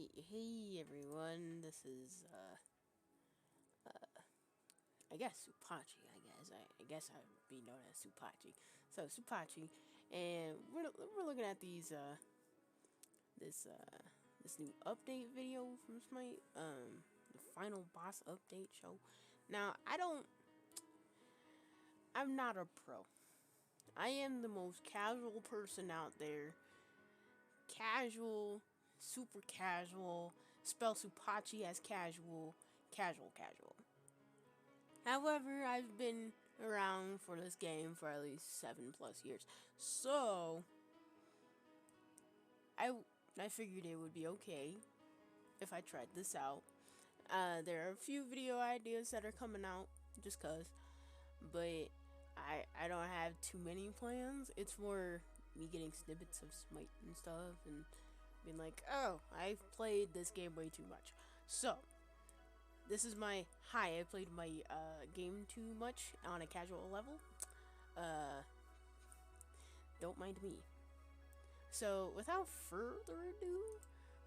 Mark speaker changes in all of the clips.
Speaker 1: Hey everyone, this is, I guess Tsupachi, I guess I'd be known as Tsupachi. So, Tsupachi, and we're looking at this new update video from SMITE, the final boss update show. Now, I'm not a pro. I am the most casual person out there. Casual, super casual, spell Tsupachi as casual, casual. However, I've been around for this game for at least 7+ years, so I figured it would be okay if I tried this out. There are a few video ideas that are coming out just cause, but I don't have too many plans. It's more me getting snippets of Smite and stuff and being like, oh, I've played this game way too much. So this is my I played my game too much on a casual level. Don't mind me. So without further ado,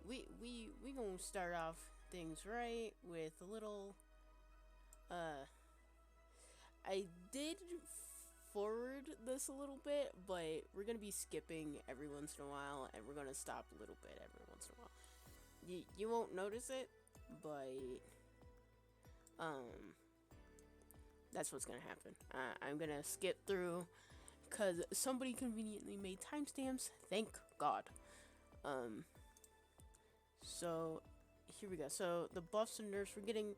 Speaker 1: we gonna start off things right with a little. I did forward this a little bit, but we're gonna be skipping every once in a while, and we're gonna stop a little bit every once in a while. You won't notice it, but that's what's gonna happen. I'm gonna skip through because somebody conveniently made timestamps. Thank God. So here we go. So the buffs and nerfs, we're getting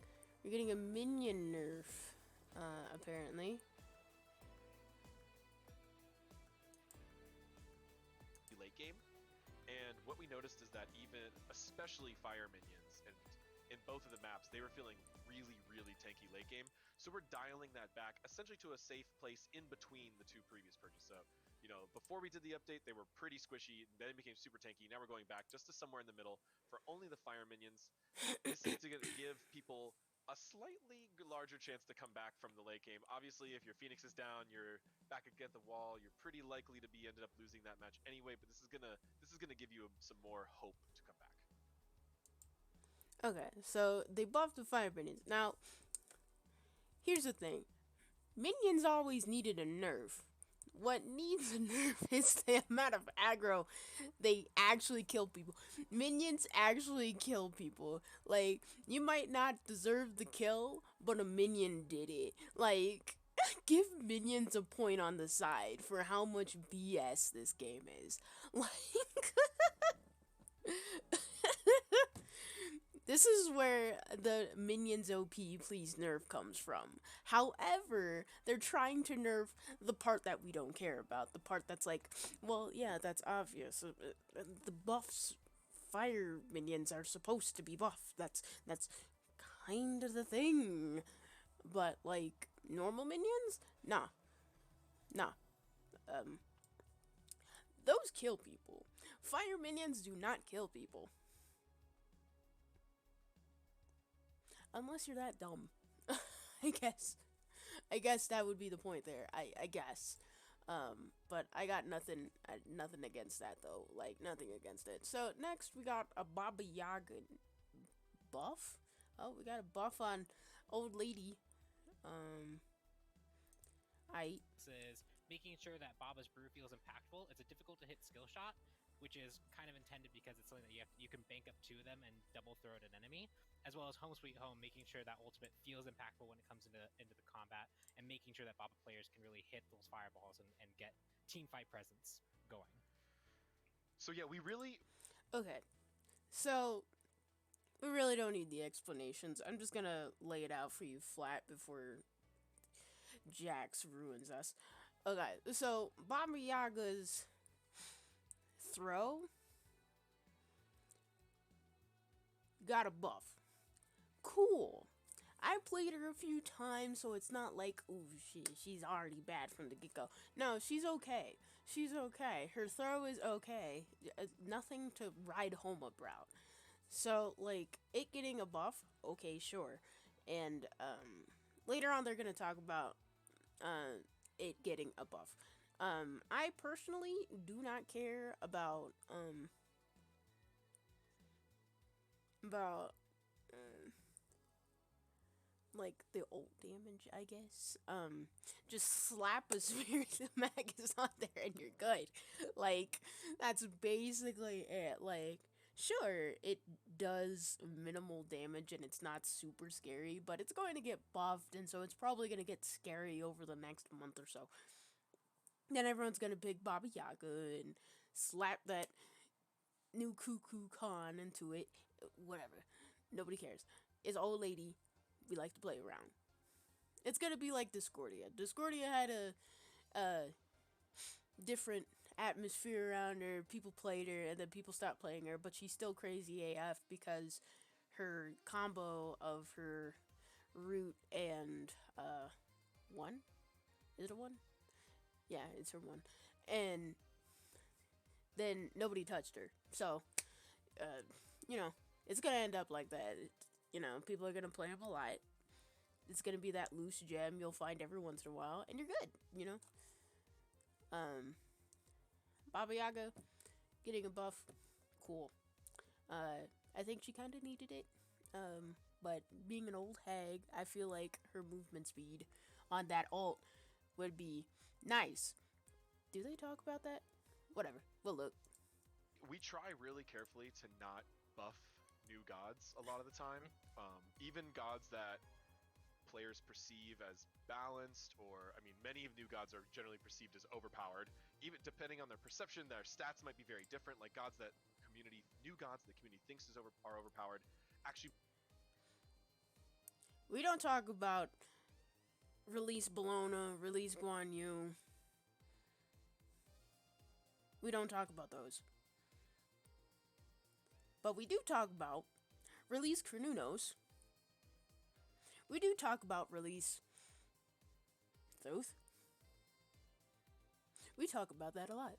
Speaker 1: a minion nerf, apparently.
Speaker 2: Late game, and what we noticed is that even especially fire minions, and in both of the maps they were feeling really tanky late game, so we're dialing that back essentially to a safe place in between the two previous purges. So before we did the update they were pretty squishy, then it became super tanky. Now we're going back just to somewhere in the middle for only the fire minions. This is to give people a slightly larger chance to come back from the late game. Obviously, if your Phoenix is down, you're back against the wall, you're pretty likely to be ended up losing that match anyway, but this is gonna give you some more hope to come back.
Speaker 1: Okay, so they buffed the fire minions. Now, here's the thing. Minions always needed a nerf. What needs a nerf is the amount of aggro they actually kill people. Minions actually kill people. Like, you might not deserve the kill, but a minion did it. Like, give minions a point on the side for how much BS this game is. Like, this is where the minions OP please nerf comes from. However, they're trying to nerf the part that we don't care about. The part that's like, well, yeah, that's obvious. The buffs, fire minions are supposed to be buffed. That's kind of the thing. But, like, normal minions? Nah. Those kill people. Fire minions do not kill people. Unless you're that dumb. I guess that would be the point there. I guess. But I got nothing against that though. Like, nothing against it. So next we got a Baba Yaga buff. Oh, we got a buff on old lady.
Speaker 3: Is making sure that Baba's brew feels impactful. It's a difficult to hit skill shot, which is kind of intended because it's something that you can bank up 2 of them and double throw at an enemy, as well as Home Sweet Home, making sure that ultimate feels impactful when it comes into the combat, and making sure that Baba players can really hit those fireballs and get team fight presence going.
Speaker 2: So yeah,
Speaker 1: Okay. So we really don't need the explanations. I'm just gonna lay it out for you flat before Jax ruins us. Okay, so Baba Yaga's throw got a buff. Cool. I played her a few times, so it's not like, ooh, she's already bad from the get-go. No, she's okay. Her throw is okay. Nothing to ride home about. So, like, it getting a buff, okay, sure. And, later on they're gonna talk about, it getting a buff. I personally do not care about, about like the old damage, I guess. Just slap a Spirit Magus on there and you're good. Like, that's basically it. Like, sure, it does minimal damage and it's not super scary, but it's going to get buffed, and so it's probably going to get scary over the next month or so. Then everyone's going to pick Baba Yaga and slap that new Cuckoo Khan into it. Whatever. Nobody cares. It's old lady. We like to play around. It's gonna be like Discordia. Discordia had a different atmosphere around her. People played her, and then people stopped playing her. But she's still crazy AF because her combo of her root and one. Is it a one? Yeah, it's her one. And then nobody touched her. So, you know, it's gonna end up like that. People are gonna play him a lot. It's gonna be that loose gem you'll find every once in a while, and you're good. Baba Yaga getting a buff, cool. I think she kind of needed it. But being an old hag, I feel like her movement speed on that ult would be nice. Do they talk about that? Whatever. We'll look.
Speaker 2: We try really carefully to not buff new gods a lot of the time. Even gods that players perceive as balanced, or many of new gods are generally perceived as overpowered. Even depending on their perception, their stats might be very different. Like new gods the community thinks are overpowered. Actually,
Speaker 1: we don't talk about release Bologna, release Guan Yu. We don't talk about those. But we do talk about release Krenunos. We do talk about release Thoth. We talk about that a lot.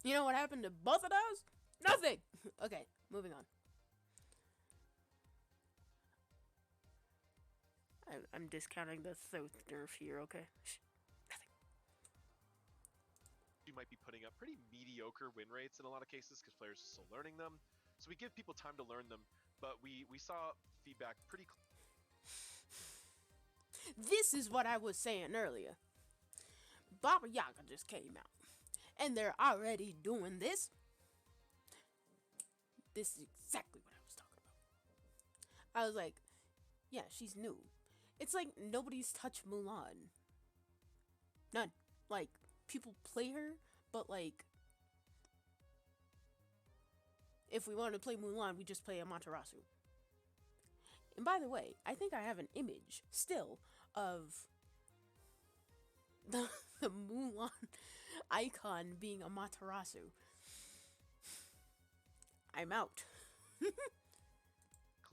Speaker 1: You know what happened to both of those? Nothing! Okay, moving on. I'm discounting the Thoth nerf here, okay? Nothing.
Speaker 2: you might be putting up pretty mediocre win rates in a lot of cases because players are still learning them. So we give people time to learn them, but we saw feedback pretty
Speaker 1: This is what I was saying earlier. Baba Yaga just came out, and they're already doing this. This is exactly what I was talking about. I was like, yeah, she's new. It's like nobody's touched Mulan. None. Like, people play her, but like, if we want to play Mulan, we just play Amaterasu. And by the way, I think I have an image still of the Mulan icon being Amaterasu. I'm out.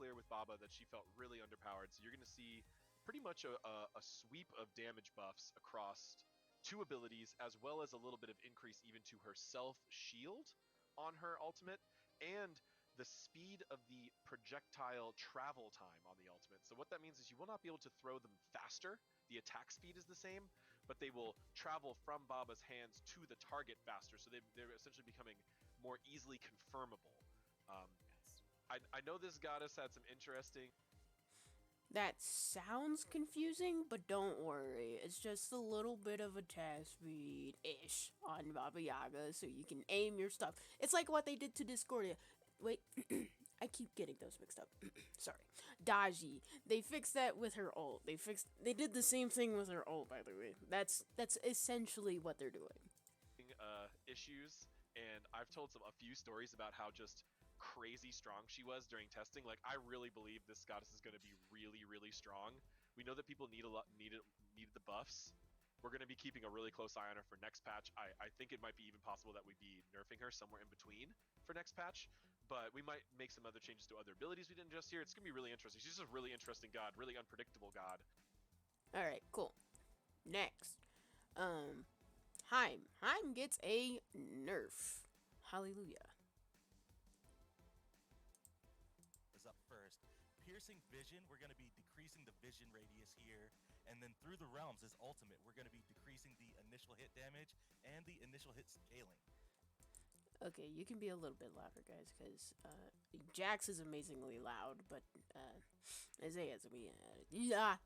Speaker 2: clear with Baba that she felt really underpowered. So you're going to see pretty much a sweep of damage buffs across 2 abilities, as well as a little bit of increase even to her self shield on her ultimate, and the speed of the projectile travel time on the ultimate. So what that means is you will not be able to throw them faster. The attack speed is the same, but they will travel from Baba's hands to the target faster. So they're essentially becoming more easily confirmable. I know this goddess had some interesting...
Speaker 1: That sounds confusing, but don't worry. It's just a little bit of attack speed-ish on Baba Yaga, so you can aim your stuff. It's like what they did to Discordia. Wait, I keep getting those mixed up. Sorry. Daji. They fixed that with her ult. They did the same thing with her ult, by the way. That's essentially what they're doing.
Speaker 2: Issues, and I've told a few stories about how just crazy strong she was during testing. Like, I really believe this goddess is going to be really, really strong. We know that people needed the buffs. We're going to be keeping a really close eye on her for next patch. I think it might be even possible that we'd be nerfing her somewhere in between for next patch, but we might make some other changes to other abilities we didn't just hear. It's going to be really interesting. She's just a really interesting god, really unpredictable god.
Speaker 1: Alright, cool. Next. Heim. Heim gets a nerf. Hallelujah.
Speaker 4: Piercing vision, we're going to be decreasing the vision radius here, and then through the realms is ultimate. We're going to be decreasing the initial hit damage and the initial hit scaling.
Speaker 1: Okay, you can be a little bit louder, guys, because Jax is amazingly loud, but Isaiah's me. Yeah.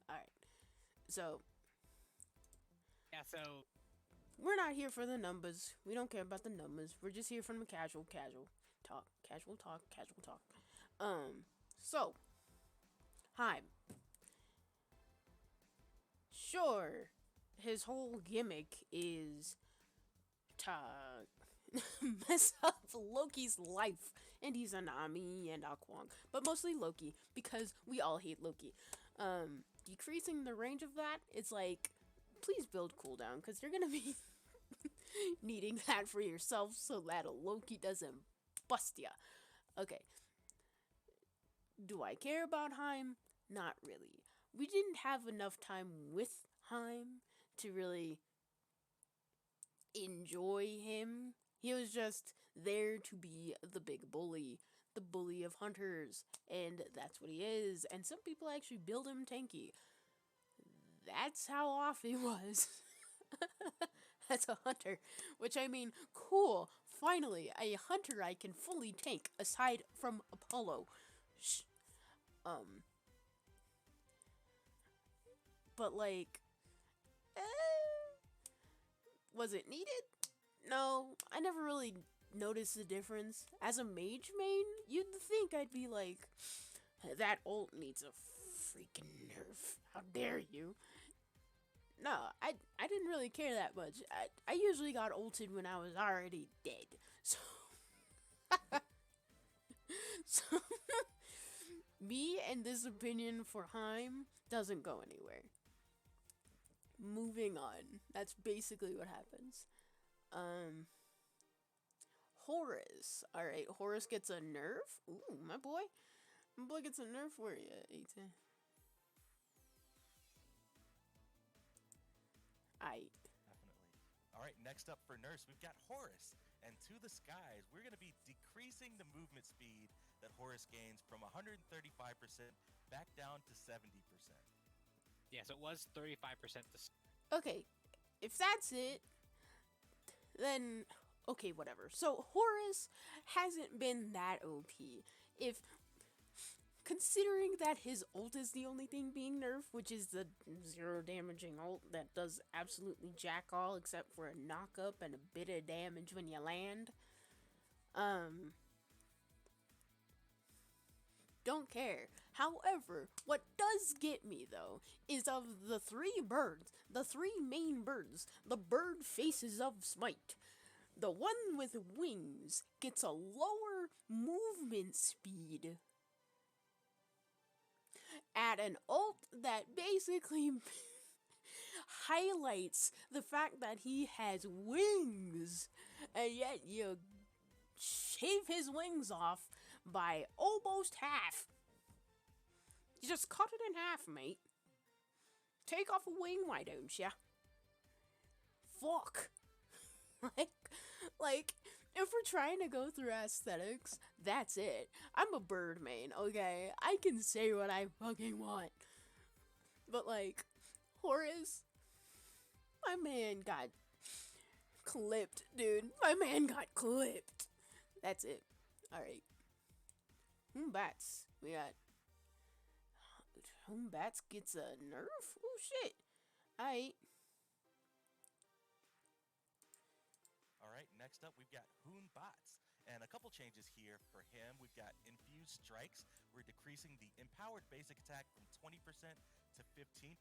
Speaker 1: All right. So
Speaker 3: Yeah, so
Speaker 1: we're not here for the numbers. We don't care about the numbers. We're just here for the casual talk. Casual talk. Casual talk. So, Heim. Sure, his whole gimmick is to mess up Loki's life. And he's an Ami and a Kwong. But mostly Loki, because we all hate Loki. Decreasing the range of that, it's like, please build cooldown, because you're going to be needing that for yourself so that Loki doesn't bust ya. Okay. Do I care about Heim? Not really. We didn't have enough time with Heim to really enjoy him. He was just there to be the big bully, the bully of hunters, and that's what he is. And some people actually build him tanky. That's how off he was. As a hunter, which I mean, cool. Finally, a hunter I can fully tank aside from Apollo. But like, was it needed? No, I never really noticed the difference. As a mage main, you'd think I'd be like, that ult needs a freaking nerf. How dare you? No, I didn't really care that much. I usually got ulted when I was already dead. So, so me and this opinion for Heim doesn't go anywhere. Moving on. That's basically what happens. Horus. Alright, Horus gets a nerf. Ooh, my boy. My boy gets a nerf for you, 18.
Speaker 4: Definitely. All right, next up for Nurse, we've got Horus. And to the skies, we're going to be decreasing the movement speed that Horus gains from 135% back down to 70%.
Speaker 3: yeah, so it was 35% to
Speaker 1: Okay, if that's it, then okay, whatever. So Horus hasn't been that OP. If considering that his ult is the only thing being nerfed, which is the 0 damaging ult that does absolutely jack all except for a knock up and a bit of damage when you land. Don't care. However, what does get me though is of the 3 birds, the 3 main birds, the bird faces of Smite. The one with wings gets a lower movement speed at an ult that basically highlights the fact that he has wings, and yet you shave his wings off by almost half. You just cut it in half, mate. Take off a wing, why don't ya? Fuck. like, if we're trying to go through aesthetics, that's it. I'm a bird main, okay? I can say what I fucking want. But like, Horus, my man got clipped, dude. My man got clipped. That's it. Alright. Bats. We got Bats gets a nerf? Oh shit. Alright.
Speaker 4: Alright, next up we've got Hoon Bots. And a couple changes here for him. We've got Infused Strikes. We're decreasing the empowered basic attack from 20% to 15%.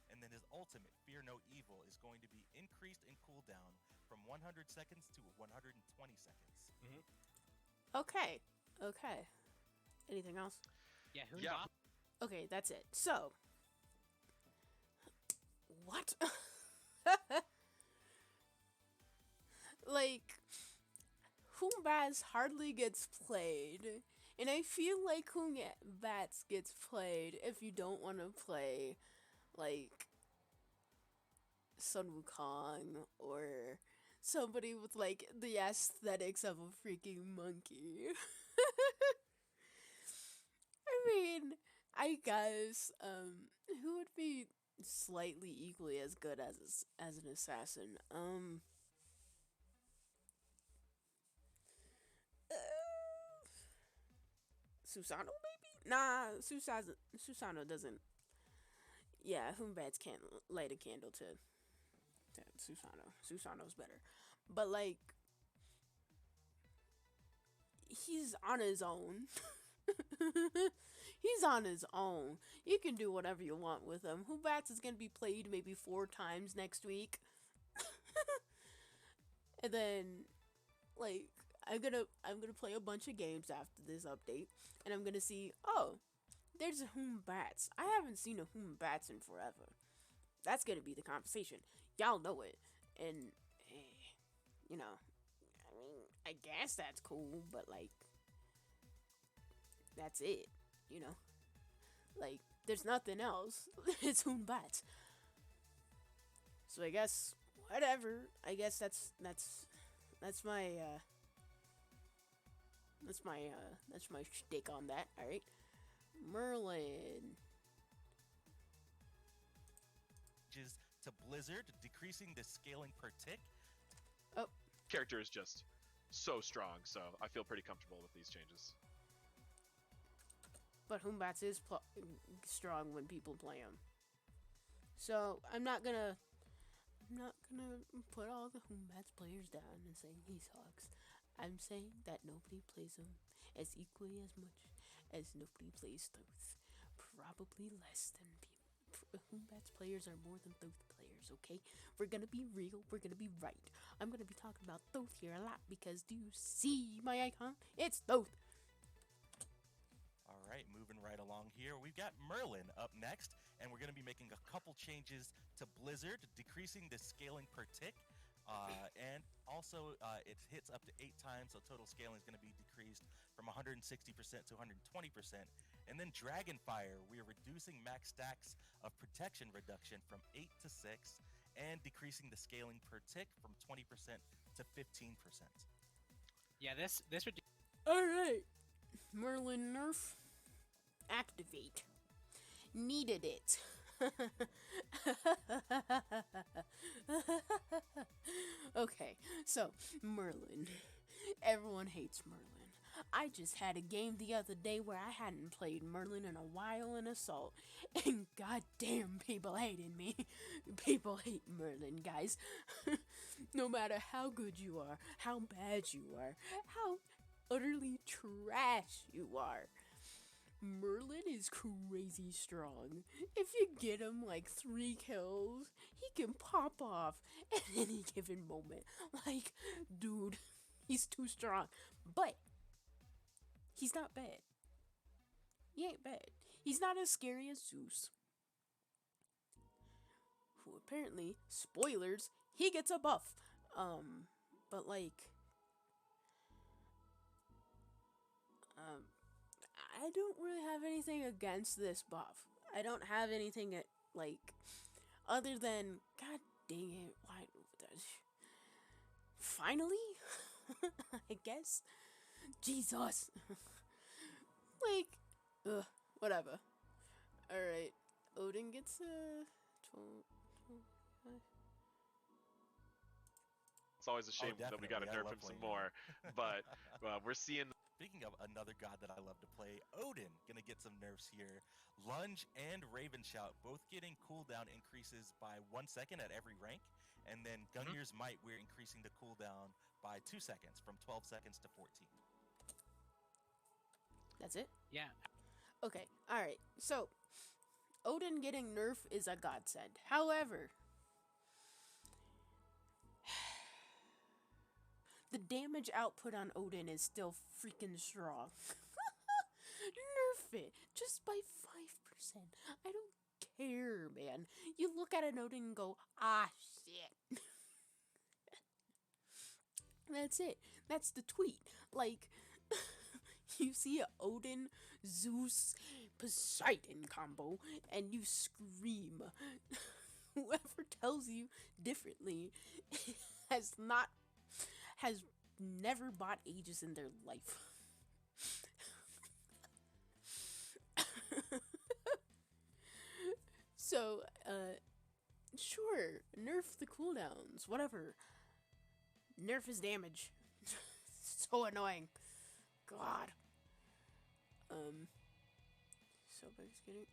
Speaker 4: And then his ultimate, Fear No Evil, is going to be increased in cooldown from 100 seconds to 120 seconds.
Speaker 3: Mm-hmm.
Speaker 1: Okay. Anything else?
Speaker 3: Yeah,
Speaker 2: Yeah.
Speaker 1: Okay, that's it. So, what? Like, Bats hardly gets played, and I feel like Bats gets played if you don't want to play, like, Sun Wukong or somebody with, like, the aesthetics of a freaking monkey. I mean, I guess, who would be slightly equally as good as an assassin? Susano, maybe? Nah, Susano doesn't. Yeah, Humbats can't light a candle to Susano. Susano's better. But, like, he's on his own. He's on his own. You can do whatever you want with him. Humbats is gonna be played maybe 4 times next week. And then, like, I'm gonna play a bunch of games after this update, and I'm gonna see, oh, there's a Humbats. I haven't seen a Humbats in forever. That's gonna be the conversation. Y'all know it. And, you know, I mean, I guess that's cool, but, like, that's it, you know? Like, there's nothing else. It's Humbats. So I guess, whatever. I guess that's my, that's my shtick on that, alright? Merlin.
Speaker 4: To Blizzard, decreasing the scaling per tick.
Speaker 2: Character is just so strong, so I feel pretty comfortable with these changes.
Speaker 1: But Humbats is strong when people play him. So I'm not gonna put all the Humbats players down and say he sucks. I'm saying that nobody plays him as equally as much as nobody plays Thoth. Probably less than people. Humbats players are more than Thoth players, okay? We're gonna be real, we're gonna be right. I'm gonna be talking about Thoth here a lot because do you see my icon? It's Thoth!
Speaker 4: Alright, moving right along here, we've got Merlin up next, and we're gonna be making a couple changes to Blizzard, decreasing the scaling per tick. And also, it hits up to 8 times, so total scaling is going to be decreased from 160% to 120%. And then Dragonfire, we are reducing max stacks of protection reduction from 8 to 6, and decreasing the scaling per tick from 20% to 15%.
Speaker 3: Yeah, this would.
Speaker 1: Alright, Merlin nerf. Activate. Needed it. Okay, so Merlin. Everyone hates Merlin. I just had a game the other day where I hadn't played Merlin in a while in Assault, and goddamn, people hated me. People hate Merlin, guys. No matter how good you are, how bad you are, how utterly trash you are, Merlin is crazy strong. If you get him like 3 kills, he can pop off at any given moment. Like, dude, he's too strong. But he's not bad. He ain't bad. He's not as scary as Zeus, who apparently, spoilers, he gets a buff. But like, I don't really have anything against this buff. I don't have anything like, other than, god dang it, why, finally? I guess? Jesus. Like, whatever. Alright, Odin gets a 12.
Speaker 2: It's always a shame that we got to
Speaker 4: definitely. I
Speaker 2: nerf
Speaker 4: love
Speaker 2: him some
Speaker 4: playing
Speaker 2: more, but we're seeing.
Speaker 4: Speaking of another god that I love to play, Odin, gonna get some nerfs here. Lunge and Raven Shout both getting cooldown increases by 1 second at every rank. And then Gungnir's Might, we're increasing the cooldown by 2 seconds, from 12 seconds to 14.
Speaker 1: That's it?
Speaker 3: Yeah.
Speaker 1: Okay, alright. So, Odin getting nerf is a godsend. However, the damage output on Odin is still freaking strong. Nerf it just by 5%. I don't care, man. You look at an Odin and go, ah, shit. That's it. That's the tweet. Like, you see a Odin, Zeus, Poseidon combo, and you scream. Whoever tells you differently has never bought Aegis in their life. So, sure, nerf the cooldowns, whatever. Nerf his damage. So annoying. God. Sobek's getting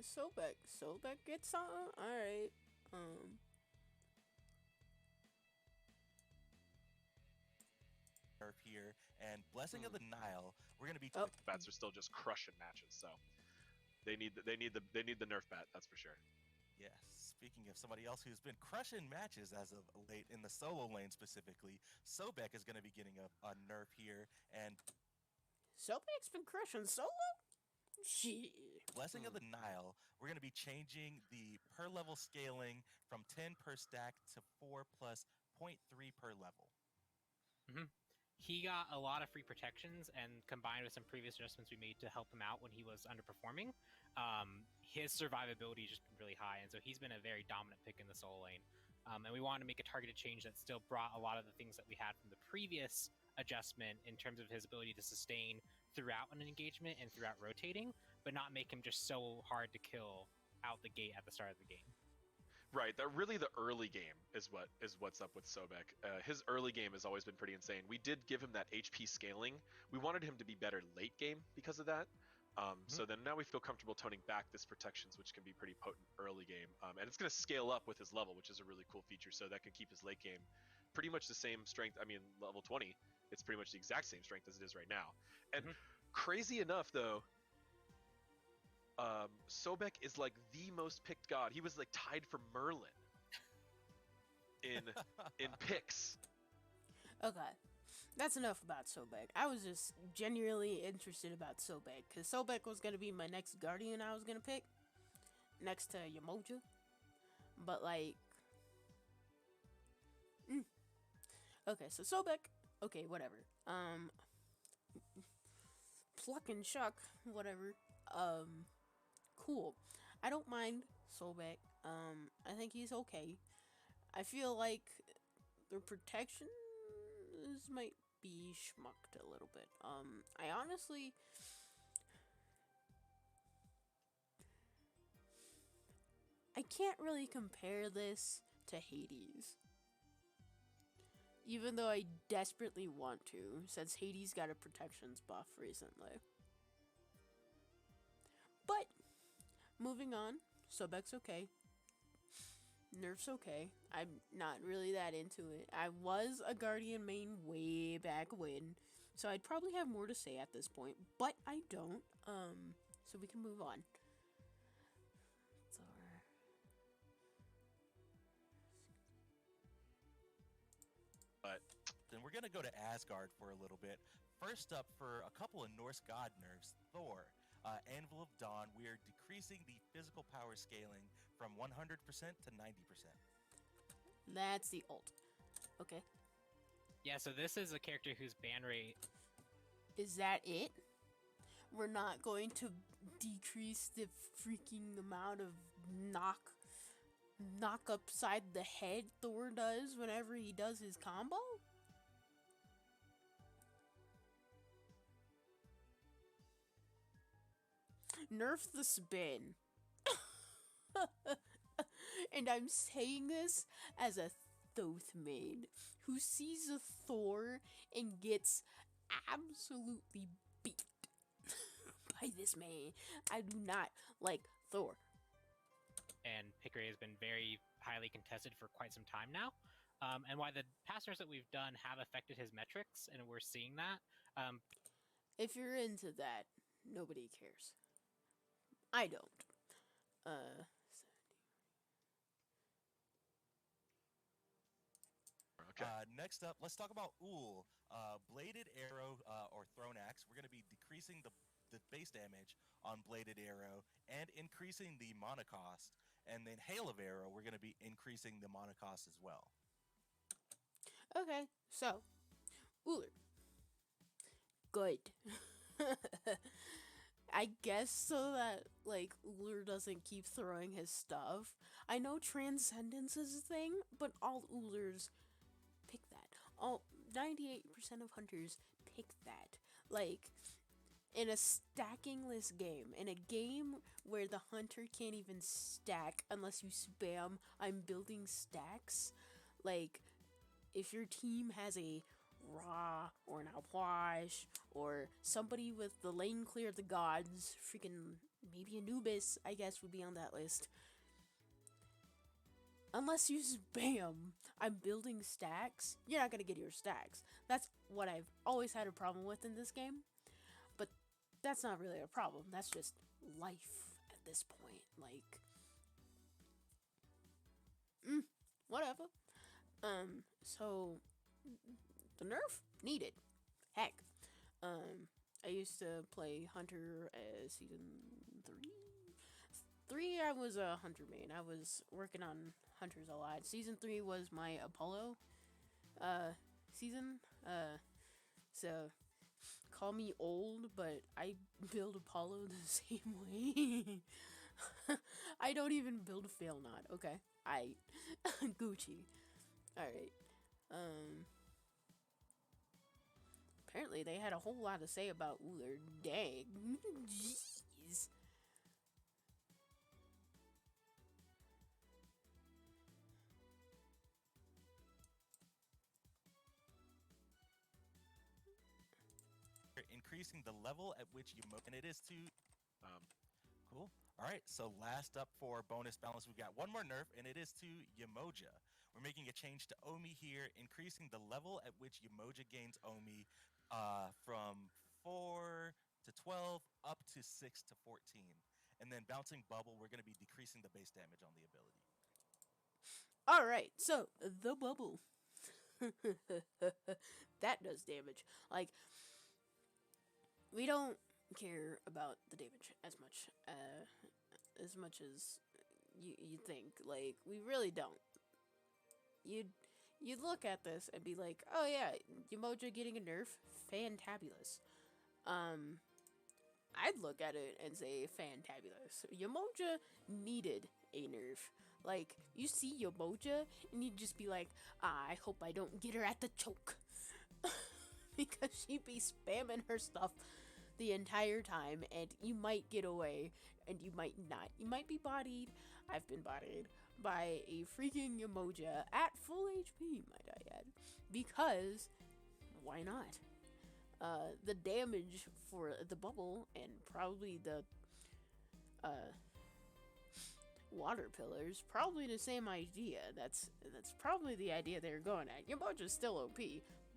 Speaker 1: Sobek gets something. All right.
Speaker 4: Nerf here, and Blessing of the Nile. We're gonna be.
Speaker 1: Oh.
Speaker 2: Bats are still just crushing matches, so they need the nerf bat. That's for sure.
Speaker 4: Yes. Speaking of somebody else who's been crushing matches as of late in the solo lane specifically, Sobek is going to be getting a nerf here, and
Speaker 1: Sobek's been crushing solo. Shit.
Speaker 4: Blessing of the Nile, we're going to be changing the per level scaling from 10 per stack to 4 plus 0.3 per level.
Speaker 3: He got a lot of free protections, and combined with some previous adjustments we made to help him out when he was underperforming, his survivability has just been really high, and so he's been a very dominant pick in the solo lane. And we wanted to make a targeted change that still brought a lot of the things that we had from the previous adjustment in terms of his ability to sustain throughout an engagement and throughout rotating, but not make him just so hard to kill out the gate at the start of the game.
Speaker 2: Right, that really the early game is what's up with Sobek. His early game has always been pretty insane. We did give him that HP scaling. We wanted him to be better late game because of that. So then now we feel comfortable toning back this protections, which can be pretty potent early game. And it's going to scale up with his level, which is a really cool feature. So that can keep his late game pretty much the same strength. I mean, level 20, it's pretty much the exact same strength as it is right now. And crazy enough, though, Sobek is like the most picked god. He was like tied for Merlin in picks.
Speaker 1: Okay, that's enough about Sobek. I was just genuinely interested about Sobek because Sobek was gonna be my next guardian I was gonna pick next to Yamoja, but like, okay, so Sobek, okay, whatever. Pluck and Chuck, whatever. Cool. I don't mind Sobek. I think he's okay. I feel like the protections might be schmucked a little bit. I honestly... I can't really compare this to Hades. Even though I desperately want to, since Hades got a protections buff recently. But, moving on, Sobek's okay. Nerf's okay. I'm not really that into it. I was a Guardian main way back when, so I'd probably have more to say at this point, but I don't. So we can move on.
Speaker 4: But then we're going to go to Asgard for a little bit. First up, for a couple of Norse god nerfs, Thor. Anvil of Dawn, we are decreasing the physical power scaling from 100% to 90%.
Speaker 1: That's the ult. Okay.
Speaker 3: Yeah, so this is a character whose ban rate...
Speaker 1: Is that it? We're not going to decrease the freaking amount of knock upside the head Thor does whenever he does his combo? Nerf the spin. And I'm saying this as a Thoth main who sees a Thor and gets absolutely beat by this man. I do not like Thor.
Speaker 3: And Pickery has been very highly contested for quite some time now. And why the past nerfs that we've done have affected his metrics, and we're seeing that.
Speaker 1: If you're into that, nobody cares. I don't.
Speaker 2: Okay.
Speaker 4: Next up, let's talk about Ul. Bladed Arrow or Thrown Axe. We're going to be decreasing the base damage on Bladed Arrow and increasing the mana cost. And then Hail of Arrow, we're going to be increasing the mana cost as well.
Speaker 1: Okay, so Uller. Good. I guess so that, like, Uller doesn't keep throwing his stuff. I know Transcendence is a thing, but all Ullers pick that. All 98% of hunters pick that. Like, in a stackingless game, in a game where the hunter can't even stack unless you spam, I'm building stacks, like, if your team has a Ra or an Alpoish or somebody with the lane clear of the gods. Freaking maybe Anubis, I guess, would be on that list. Unless you spam, I'm building stacks, you're not gonna get your stacks. That's what I've always had a problem with in this game. But that's not really a problem. That's just life at this point. Like, whatever. So the nerf needed. Heck. I used to play Hunter season 3. I was a Hunter main. I was working on Hunters a lot. Season 3 was my Apollo season. So call me old, but I build Apollo the same way. I don't even build a fail knot. Okay, Gucci. All right. Apparently they had a whole lot to say about Uller. Dang. Jeez.
Speaker 4: Increasing the level at which you and it is to cool. All right, so last up for bonus balance, we've got one more nerf, and it is to Yamoja. We're making a change to Omi here, increasing the level at which Yamoja gains Omi from 4 to 12 up to 6 to 14. And then bouncing bubble, we're going to be decreasing the base damage on the ability.
Speaker 1: All right, so the bubble. That does damage. Like, we don't care about the damage as much as you think. Like, we really don't. You'd look at this and be like, oh yeah, Yamoja getting a nerf, fantabulous. I'd look at it and say fantabulous. Yamoja needed a nerf. Like, you see Yamoja and you'd just be like, I hope I don't get her at the choke. Because she'd be spamming her stuff the entire time, and you might get away, and you might not. You might be bodied. I've been bodied by a freaking Yamoja at full HP, might I add. Because, why not? The damage for the bubble, and probably the water pillars, probably the same idea. That's probably the idea they're going at. Yamoja's still OP,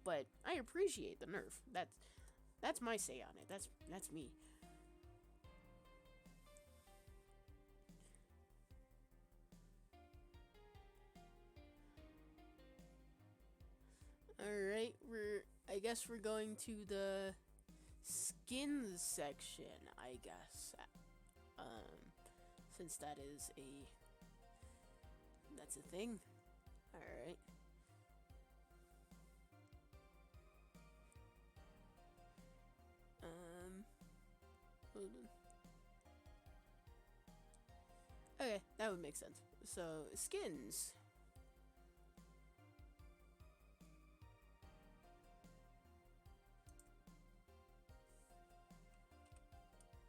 Speaker 1: but I appreciate the nerf. That's my say on it. That's me. Alright, I guess we're going to the skins section, I guess. Since that's a thing. Alright. Hold on. Okay, that would make sense. So, skins.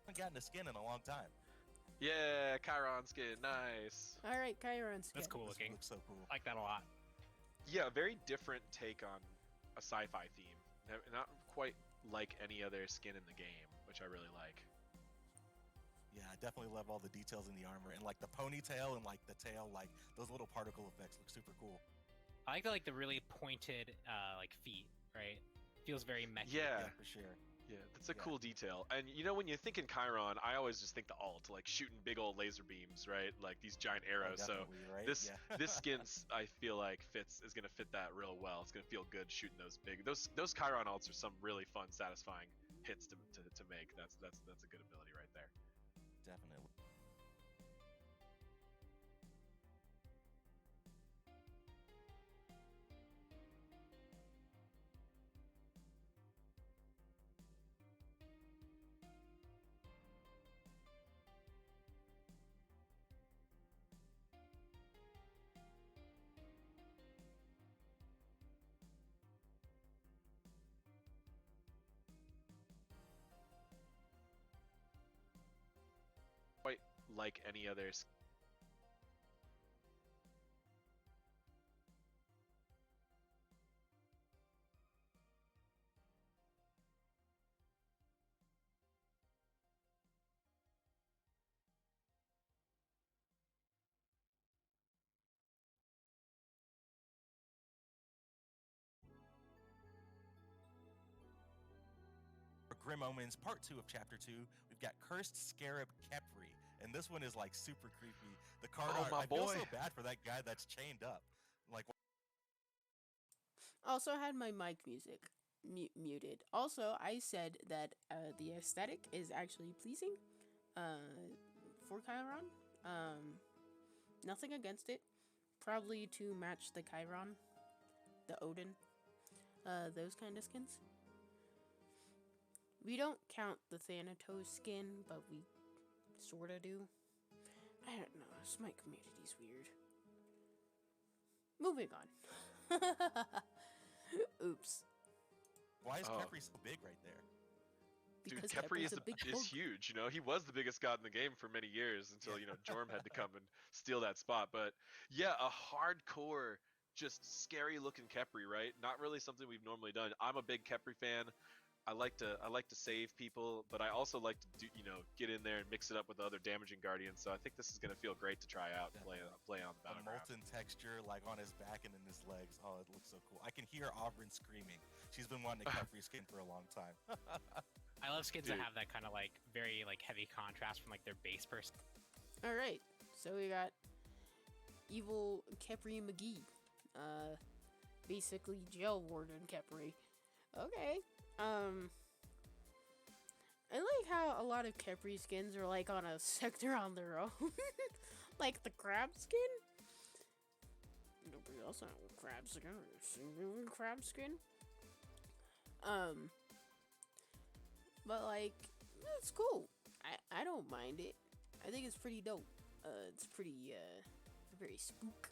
Speaker 4: I haven't gotten a skin in a long time.
Speaker 2: Yeah, Chiron skin, nice.
Speaker 1: Alright, Chiron skin.
Speaker 3: That's cool
Speaker 4: This
Speaker 3: looking.
Speaker 4: looks so cool.
Speaker 3: I like that a lot.
Speaker 2: Yeah, a very different take on a sci-fi theme. Not quite like any other skin in the game, which I really like.
Speaker 4: Yeah, I definitely love all the details in the armor, and like the ponytail and like the tail, like those little particle effects look super cool.
Speaker 3: I like the really pointed like feet, right? Feels very mechy.
Speaker 2: Yeah.
Speaker 4: For sure.
Speaker 2: Yeah, that's a cool detail. And you know, when you think in Chiron, I always just think the alt, like shooting big old laser beams, right? Like these giant arrows. So
Speaker 4: Right?
Speaker 2: this skin, I feel like is gonna fit that real well. It's gonna feel good shooting those big. Those Chiron alts are some really fun, satisfying hits to make. That's a good ability right there.
Speaker 4: Definitely.
Speaker 2: Quite like any other.
Speaker 4: Grim Omens Part 2 of Chapter 2, we've got Cursed Scarab Kepri. And this one is like super creepy. The card art,
Speaker 2: my
Speaker 4: I feel
Speaker 2: boy.
Speaker 4: so bad for that guy that's chained up. Like,
Speaker 1: Also, I had my mic music muted. Also, I said that the aesthetic is actually pleasing for Chiron. Nothing against it. Probably to match the Chiron, the Odin, those kind of skins. We don't count the Thanatos skin, but we sorta do. I don't know. Smite community's weird. Moving on. Oops.
Speaker 4: why is
Speaker 2: Oh.
Speaker 4: Kepri so big right there?
Speaker 2: Dude,
Speaker 1: Because
Speaker 2: Kepri
Speaker 1: Kepri's a big
Speaker 2: is
Speaker 1: bug.
Speaker 2: huge. You know, he was the biggest god in the game for many years until Jorm had to come and steal that spot. But yeah, a hardcore, just scary looking Kepri, right? Not really something we've normally done. I'm a big Kepri fan. I like to save people, but I also like to do, get in there and mix it up with other damaging guardians. So I think this is gonna feel great to try out and play on the
Speaker 4: The
Speaker 2: battleground.
Speaker 4: molten texture, like on his back and in his legs. Oh, it looks so cool. I can hear Auburn screaming. She's been wanting a Kepri skin for a long time.
Speaker 3: I love skins
Speaker 2: Dude.
Speaker 3: that have that kind of like very like heavy contrast from like their base person.
Speaker 1: All right, so we got evil Kepri McGee, basically jail warden Kepri. Okay, I like how a lot of Kepri skins are like on a sector on their own, like the crab skin. Nobody else has a crab skin or a single crab skin. But like, it's cool. I don't mind it. I think it's pretty dope. It's pretty very spook.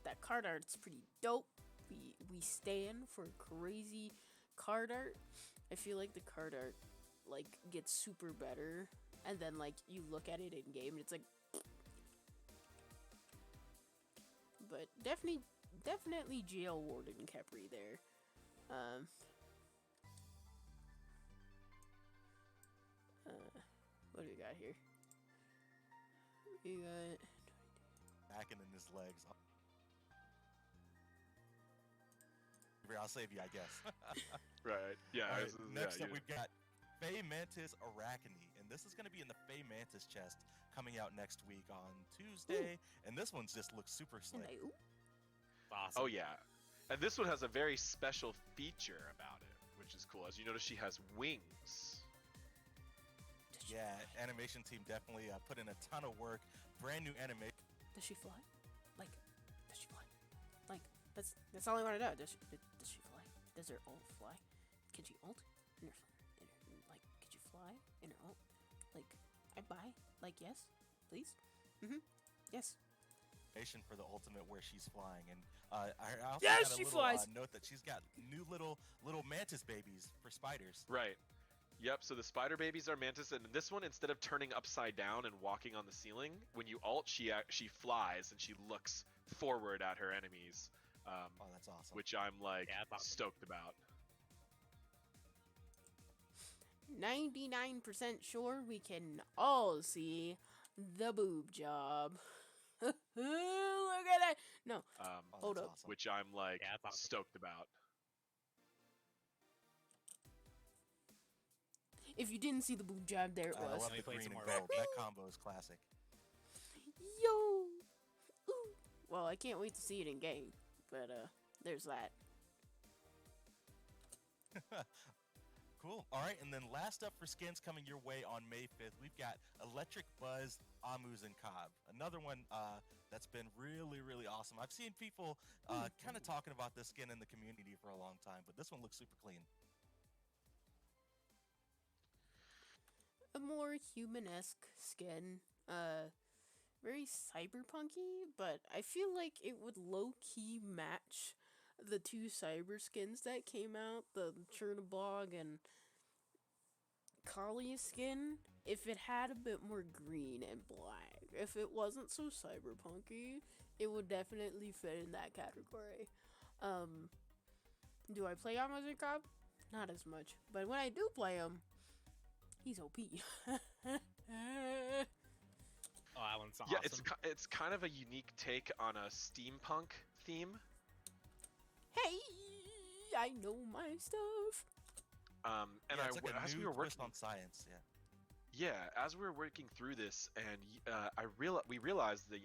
Speaker 1: That card art's pretty dope. We stand for crazy card art. I feel like the card art like gets super better, and then like you look at it in game and it's like, but definitely jail warden Kepri there. What do we got here? We got
Speaker 4: Back and in his legs. I'll save you, I guess.
Speaker 2: Right. Yeah.
Speaker 4: All right,
Speaker 2: this is-
Speaker 4: next
Speaker 2: yeah,
Speaker 4: up, we've got Fey Mantis Arachne, and this is going to be in the Fey Mantis chest coming out next week on Tuesday. And this one just looks super
Speaker 1: and
Speaker 4: slick.
Speaker 3: Awesome.
Speaker 2: Oh yeah, and this one has a very special feature about it, which is cool. As you notice, she has wings.
Speaker 4: Yeah, animation team definitely put in a ton of work. Brand new animation.
Speaker 1: Does she fly? Like, does she fly? Like, that's all I want to know. Does she fly? Does her ult fly? Can she ult? Like, could you fly in her ult? Like, I buy. Like, yes, please. Yes.
Speaker 4: For the ultimate where she's flying, and I also
Speaker 1: Yes,
Speaker 4: got a
Speaker 1: she
Speaker 4: little
Speaker 1: flies!
Speaker 4: note that she's got new little mantis babies for spiders.
Speaker 2: Right. Yep. So the spider babies are mantis, and this one, instead of turning upside down and walking on the ceiling, when you ult, she flies and she looks forward at her enemies.
Speaker 4: Oh, that's awesome.
Speaker 2: Which I'm like
Speaker 3: Yeah, that's awesome.
Speaker 2: stoked about.
Speaker 1: 99% sure we can all see the boob job. Look at that. No,
Speaker 4: Oh,
Speaker 1: hold
Speaker 4: that's
Speaker 1: up.
Speaker 4: awesome.
Speaker 2: Which I'm like
Speaker 3: Yeah, that's awesome.
Speaker 2: stoked about.
Speaker 1: if you didn't see the boob job, there it
Speaker 4: I
Speaker 1: was.
Speaker 4: love
Speaker 3: Let me
Speaker 4: the
Speaker 3: play
Speaker 4: green
Speaker 3: some
Speaker 4: and
Speaker 3: more.
Speaker 4: gold. That combo is classic.
Speaker 1: Yo. Ooh. Well, I can't wait to see it in game. But there's that.
Speaker 4: Cool. All right, and then last up for skins coming your way on May 5th, we've got Electric Buzz, Amus, and Cobb. Another one that's been really, really awesome. I've seen people kind of talking about this skin in the community for a long time, but this one looks super clean.
Speaker 1: A more human-esque skin. Very cyberpunky, but I feel like it would low-key match the two cyber skins that came out, the Chernobog and Kali skin, if it had a bit more green and black. If it wasn't so cyberpunky, it would definitely fit in that category. Do I play Amazon Cobb? Not as much, but when I do play him, he's OP.
Speaker 3: Oh, that one's awesome.
Speaker 2: Yeah, it's kind of a unique take on a steampunk theme.
Speaker 1: Hey, I know my stuff.
Speaker 2: And
Speaker 4: yeah, it's like a
Speaker 2: as we
Speaker 4: new
Speaker 2: were
Speaker 4: twist
Speaker 2: working,
Speaker 4: on science. Yeah.
Speaker 2: yeah, as we were working through this, and we realized that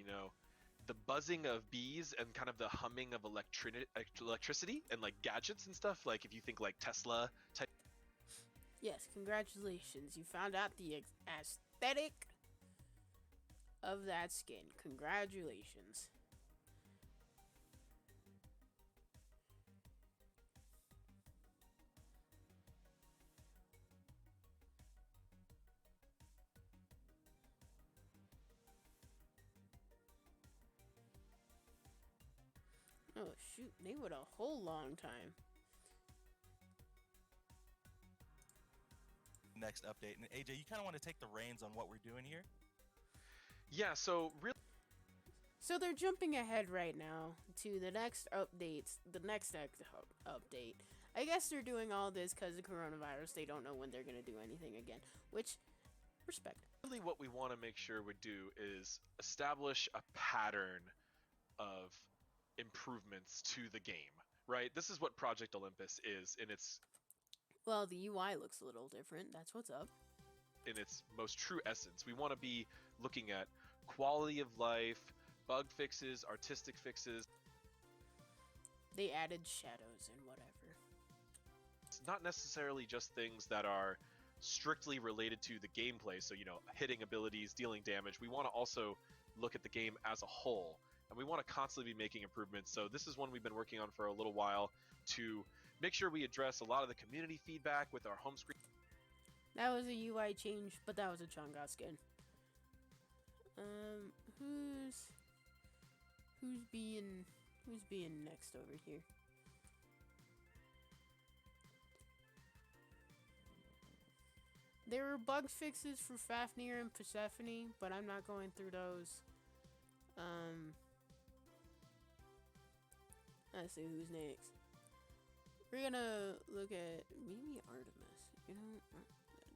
Speaker 2: the buzzing of bees and kind of the humming of electricity and like gadgets and stuff. Like if you think like Tesla type.
Speaker 1: Yes, congratulations. You found out the aesthetic of that skin. Congratulations. Oh shoot, they went a whole long time.
Speaker 4: Next update, and AJ, you kind of want to take the reins on what we're doing here.
Speaker 2: Yeah, so really.
Speaker 1: So they're jumping ahead right now to the next updates, the next update. I guess they're doing all this because of coronavirus. They don't know when they're going to do anything again, which, respect.
Speaker 2: Really what we want to make sure we do is establish a pattern of improvements to the game, right? This is what Project Olympus is in its
Speaker 1: Well, the UI looks a little different. That's what's up.
Speaker 2: most true essence. We want to be looking at quality of life, bug fixes, artistic fixes.
Speaker 1: They added shadows and whatever.
Speaker 2: It's not necessarily just things that are strictly related to the gameplay, so hitting abilities, dealing damage. We want to also look at the game as a whole, and we want to constantly be making improvements. So this is one we've been working on for a little while to make sure we address a lot of the community feedback with our home screen.
Speaker 1: That was a UI change, but that was a Chang'e skin. Who's being next over here? There were bug fixes for Fafnir and Persephone, but I'm not going through those. Let's see who's next. We're gonna look at maybe Artemis.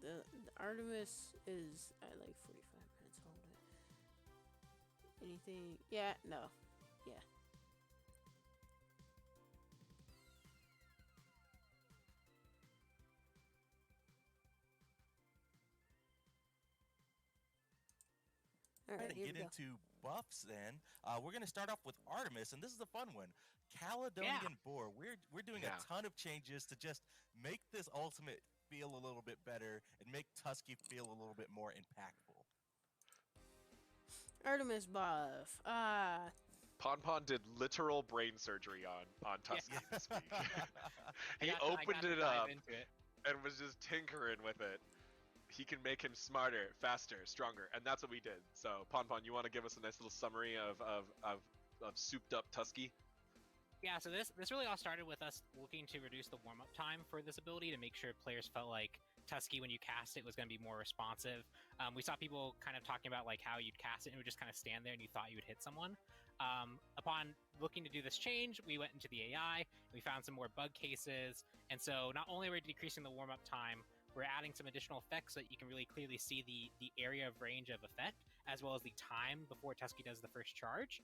Speaker 1: The Artemis is at like 45 minutes. Hold it. Anything? Yeah, no. Yeah. All right,
Speaker 4: To
Speaker 1: here
Speaker 4: get
Speaker 1: we go.
Speaker 4: into buffs, then we're going to start off with Artemis, and this is a fun one. Caledonian Boar. We're doing a ton of changes to just make this ultimate feel a little bit better and make Tusky feel a little bit more impactful.
Speaker 1: Artemis buff.
Speaker 2: Pon did literal brain surgery on Tusky this week. He
Speaker 3: I
Speaker 2: opened
Speaker 3: got to
Speaker 2: it
Speaker 3: dive
Speaker 2: up
Speaker 3: into it.
Speaker 2: and was just tinkering with it. He can make him smarter, faster, stronger, and that's what we did. So, Pon, you want to give us a nice little summary of souped up Tusky?
Speaker 3: Yeah, so this really all started with us looking to reduce the warm-up time for this ability to make sure players felt like Tusky, when you cast it, was going to be more responsive. We saw people kind of talking about like how you'd cast it and it would just kind of stand there and you thought you would hit someone. Upon looking to do this change, we went into the AI, we found some more bug cases, and so not only are we decreasing the warm-up time, we're adding some additional effects so that you can really clearly see the area of range of effect, as well as the time before Tusky does the first charge,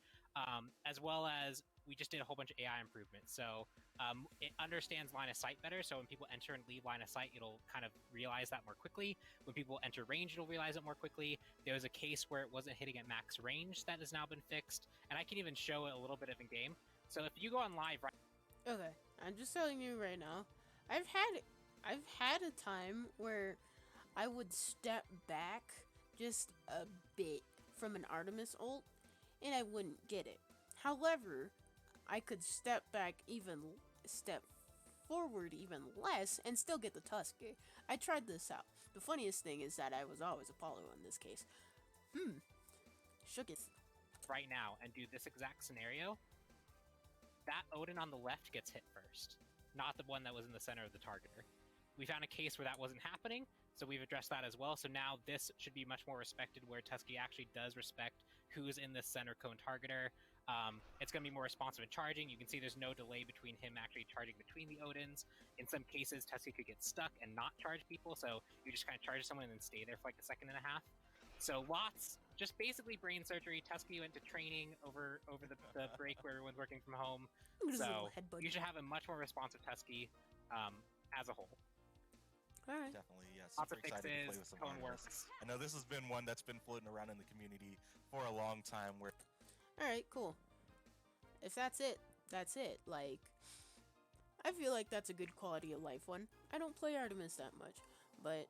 Speaker 3: as well as we just did a whole bunch of AI improvements. So it understands line of sight better, so when people enter and leave line of sight, it'll kind of realize that more quickly. When people enter range, it'll realize it more quickly. There was a case where it wasn't hitting at max range that has now been fixed, and I can even show it a little bit of in-game. So if you go on live right.
Speaker 1: Okay, I'm just telling you right now. I've had a time where I would step back just a bit from an Artemis ult, and I wouldn't get it. However, I could step forward even less and still get the Tusky. I tried this out. The funniest thing is that I was always Apollo in this case. Shook it.
Speaker 3: Right now and do this exact scenario, that Odin on the left gets hit first, not the one that was in the center of the targeter. We found a case where that wasn't happening, so we've addressed that as well. So now this should be much more respected, where Tusky actually does respect who's in this center cone targeter. It's going to be more responsive in charging. You can see there's no delay between him actually charging between the Odins. In some cases, Tusky could get stuck and not charge people, so you just kind of charge someone and then stay there for like a second and a half. So lots, just basically brain surgery. Tusky went to training over the break where everyone's working from home. So you should have a much more responsive Tusky as a whole.
Speaker 1: All right.
Speaker 4: Definitely, yeah.
Speaker 3: Lots
Speaker 4: Super
Speaker 3: of
Speaker 4: excited to play
Speaker 3: fixes,
Speaker 4: with some
Speaker 3: cone
Speaker 4: Artemis.
Speaker 3: works.
Speaker 4: I know this has been one that's been floating around in the community for a long time. Where
Speaker 1: All right, cool. If that's it, that's it. Like, I feel like that's a good quality of life one. I don't play Artemis that much, but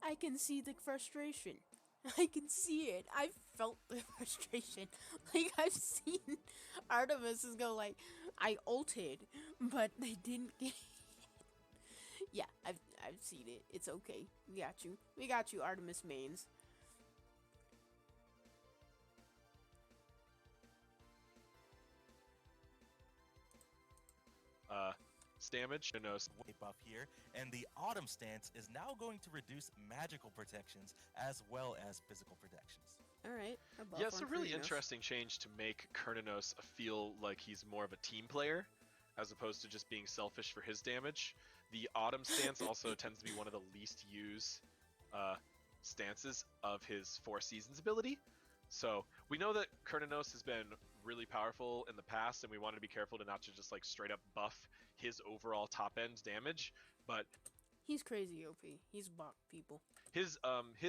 Speaker 1: I can see the frustration. I can see it. I've felt the frustration. Like, I've seen Artemis go like, I ulted, but they didn't get. Yeah, I've seen it. It's okay. We got you. We got you, Artemis mains.
Speaker 2: Damage.
Speaker 4: way buff here, and the Autumn stance is now going to reduce magical protections as well as physical protections.
Speaker 1: All right.
Speaker 2: Yeah, it's a really interesting change to make Kurnanos feel like he's more of a team player, as opposed to just being selfish for his damage. The Autumn stance also tends to be one of the least used stances of his Four Seasons ability. So we know that Kurnanos has been really powerful in the past, and we want to be careful to not just like straight up buff his overall top end damage, but
Speaker 1: he's crazy OP. He's bot people.
Speaker 2: His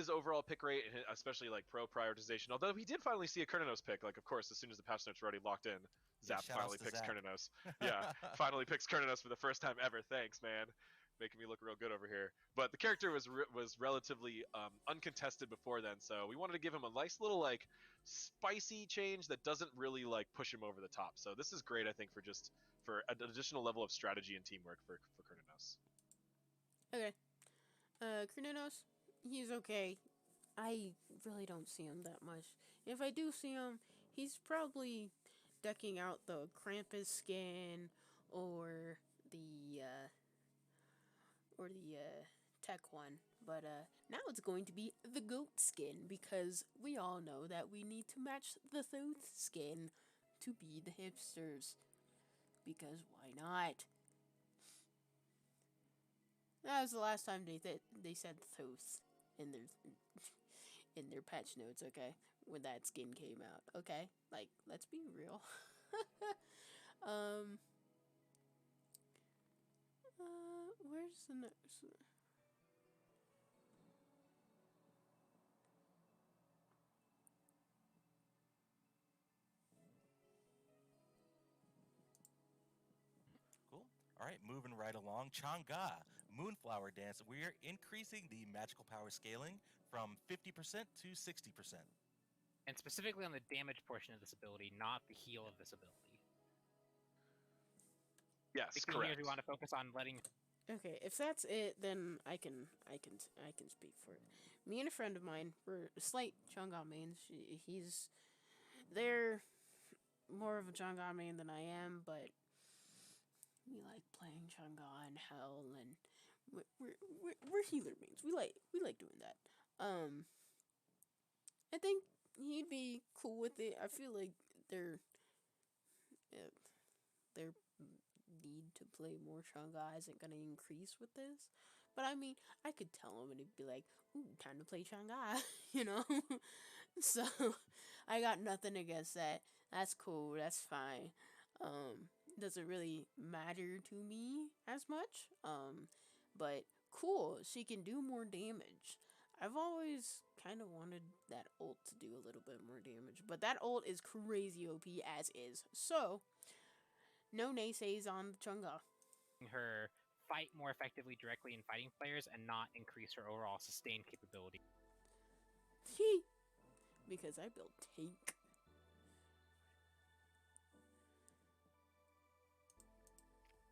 Speaker 2: overall pick rate, and especially like pro prioritization. Although he did finally see a Kurnanos pick, like of course as soon as the patch notes were already locked in, Zap finally picks Kurnanos. Yeah, finally picks Kurnanos for the first time ever. Thanks, man, making me look real good over here. But the character was relatively uncontested before then, so we wanted to give him a nice little like spicy change that doesn't really like push him over the top. So this is great, I think, for an additional level of strategy and teamwork for Kurnanos.
Speaker 1: Okay. Kurnanos, he's okay. I really don't see him that much. If I do see him, he's probably decking out the Krampus skin or the tech one. But now it's going to be the goat skin, because we all know that we need to match the Thoth skin to be the hipsters. Because why not? That was the last time they said Thoth in their patch notes, okay? When that skin came out, okay? Like, let's be real. Where's the next?
Speaker 4: Cool. All right, moving right along. Chang'e, Moonflower Dance. We're increasing the magical power scaling from 50% to 60%.
Speaker 3: And specifically on the damage portion of this ability, not the heal of this ability.
Speaker 2: Yes,
Speaker 3: because
Speaker 2: correct.
Speaker 3: here we want to focus on letting.
Speaker 1: Okay, if that's it, then I can speak for it. Me and a friend of mine were slight Chang'e mains. They're more of a Chang'e main than I am, but we like playing Chang'e and Hell, and we're healer mains. We like doing that. I think he'd be cool with it. I feel like their need to play more Chang'e isn't gonna increase with this. But I mean, I could tell him and he'd be like, "Ooh, time to play Chang'e," you know. So I got nothing against that. That's cool. That's fine. Doesn't really matter to me as much. But cool. She can do more damage. I've always kind of wanted that ult to do a little bit more damage, but that ult is crazy OP as is. So no naysays on Chang'e.
Speaker 3: Her fight more effectively directly in fighting players and not increase her overall sustain capability.
Speaker 1: Because I built tank.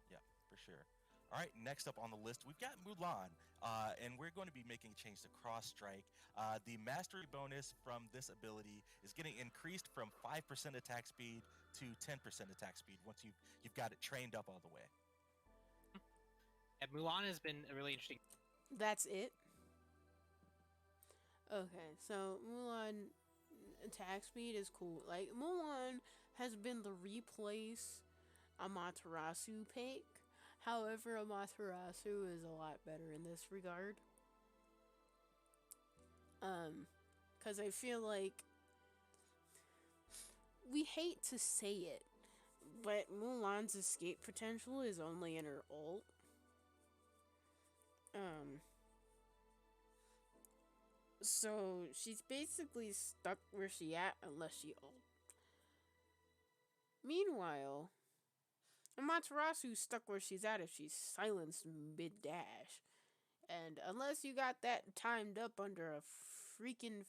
Speaker 4: Yeah, for sure. All right, next up on the list, we've got Mulan, and we're going to be making a change to Cross Strike. The mastery bonus from this ability is getting increased from 5% attack speed to 10% attack speed once you've got it trained up all the way.
Speaker 3: And Mulan has been a really interesting.
Speaker 1: That's it. Okay, so Mulan attack speed is cool. Like, Mulan has been the replace Amaterasu pick. However, Amaterasu is a lot better in this regard. Because I feel like we hate to say it, but Mulan's escape potential is only in her ult. So she's basically stuck where she at unless she ult. Meanwhile, Amaterasu's stuck where she's at if she's silenced mid-dash. And unless you got that timed up under a freaking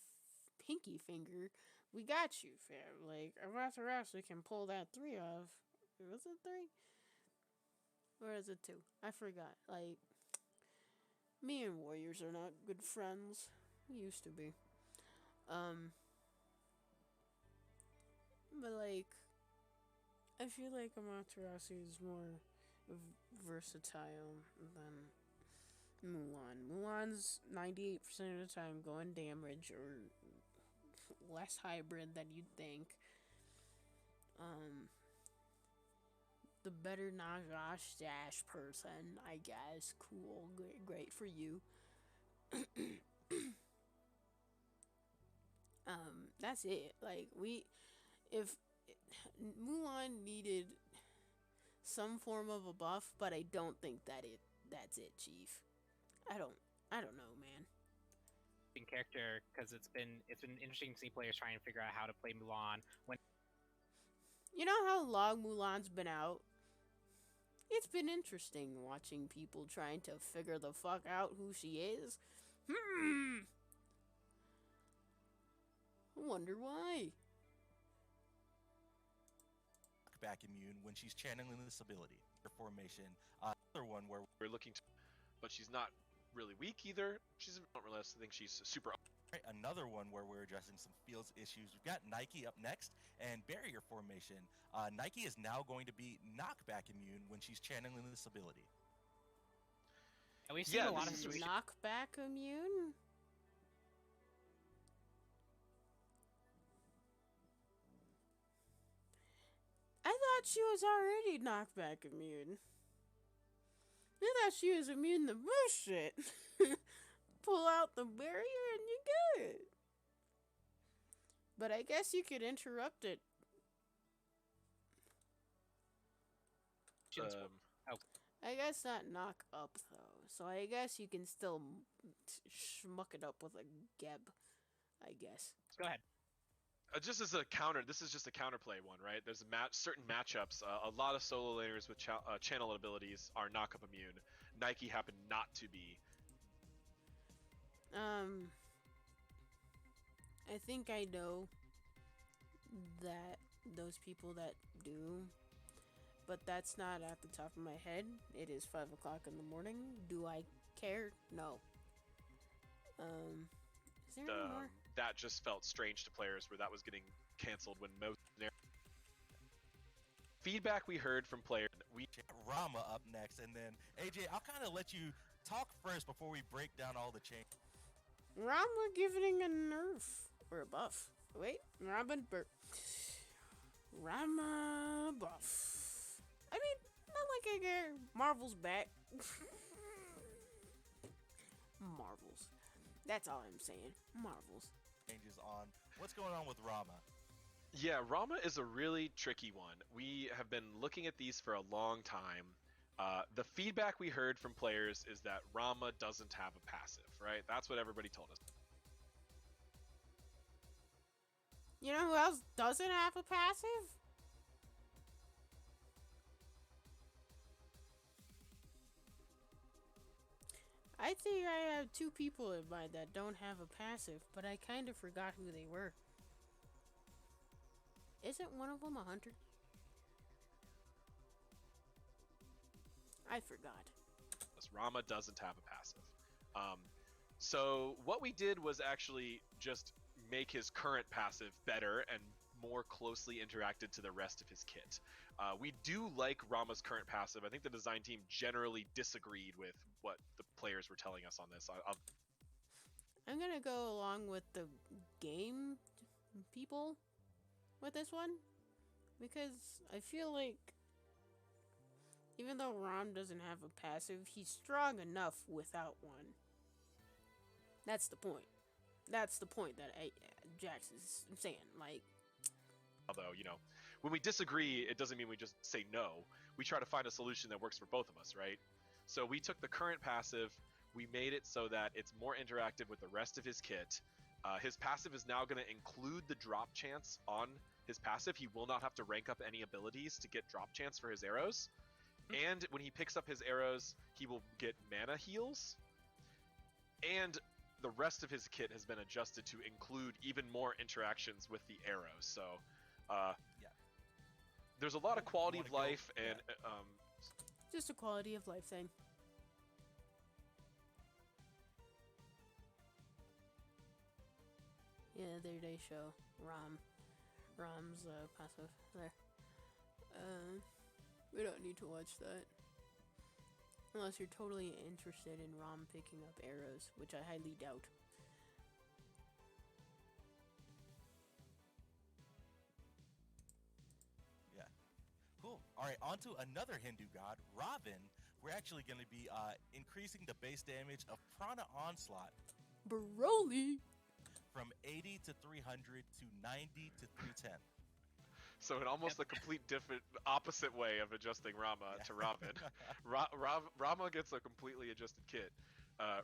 Speaker 1: pinky finger, we got you, fam. Like, Amaterasu can pull that 3 off. Was it 3? Or is it 2? I forgot. Like, me and Warriors are not good friends. We used to be. But, like, I feel like Amaterasu is more versatile than Mulan. Mulan's 98% of the time going damage or less hybrid than you'd think. The better Nagash dash person, I guess. Cool, great for you. That's it. Like, if Mulan needed some form of a buff, but I don't think that's it, Chief. I don't know, man.
Speaker 3: In character, because it's been interesting to see players trying to figure out how to play Mulan when.
Speaker 1: You know how long Mulan's been out? It's been interesting watching people trying to figure the fuck out who she is. I wonder why.
Speaker 4: Back immune when she's channeling this ability. Her formation. Another one where
Speaker 2: We're looking to, but she's not really weak either. She's not really. I think she's super.
Speaker 4: right, another one where we're addressing some fields issues. We've got Nike up next and barrier formation. Nike is now going to be knockback immune when she's channeling this ability.
Speaker 3: And we've seen a lot of
Speaker 2: this is-
Speaker 3: situations.
Speaker 1: Knockback immune? I thought she was already knockback immune. I thought she was immune to bullshit. Pull out the barrier and you're good. But I guess you could interrupt it. I guess not knock up though. So I guess you can still schmuck it up with a geb. I guess.
Speaker 3: Go ahead.
Speaker 2: Just as a counter, this is just a counterplay one, right? There's certain matchups. A lot of solo laners with channel abilities are knock-up immune. Nike happened not to be.
Speaker 1: I think I know that those people that do, but that's not at the top of my head. It is 5 o'clock in the morning. Do I care? No. Is there any more?
Speaker 2: That just felt strange to players where that was getting canceled when most feedback we heard from players.
Speaker 4: We got Rama up next, and then AJ, I'll kind of let you talk first before we break down all the changes.
Speaker 1: Rama giving a nerf or a buff. Wait, Rama buff. I mean, not like I care. Marvel's back. Marvels. That's all I'm saying. Marvels.
Speaker 4: Changes on what's going on with Rama.
Speaker 2: Yeah, Rama is a really tricky one. We have been looking at these for a long time. The feedback we heard from players is that Rama doesn't have a passive, right? That's what everybody told us.
Speaker 1: You know who else doesn't have a passive? I think I have 2 people in mind that don't have a passive, but I kind of forgot who they were. Isn't one of them a hunter? I forgot.
Speaker 2: Rama doesn't have a passive. So what we did was actually just make his current passive better and more closely interacted to the rest of his kit. We do like Rama's current passive. I think the design team generally disagreed with what the players were telling us on this.
Speaker 1: I'm gonna go along with the game people with this one, because I feel like even though Ram doesn't have a passive, he's strong enough without one. That's the point. That's the point that Jax is saying. Like,
Speaker 2: although, you know, when we disagree, it doesn't mean we just say no. We try to find a solution that works for both of us, right? So we took the current passive, we made it so that it's more interactive with the rest of his kit. His passive is now going to include the drop chance on his passive. He will not have to rank up any abilities to get drop chance for his arrows. And when he picks up his arrows, he will get mana heals. And the rest of his kit has been adjusted to include even more interactions with the arrows. So there's a lot of quality of life and
Speaker 1: just a quality of life thing. Yeah, there they show Rom's passive there. We don't need to watch that. Unless you're totally interested in Rom picking up arrows, which I highly doubt.
Speaker 4: Yeah. Cool. Alright, on to another Hindu god, Ravan. We're actually going to be increasing the base damage of Prana Onslaught
Speaker 1: Broly!
Speaker 4: from 80 to 300 to 90 to 310.
Speaker 2: So in almost a complete different opposite way of adjusting Rama to Ravan. Rama gets a completely adjusted kit.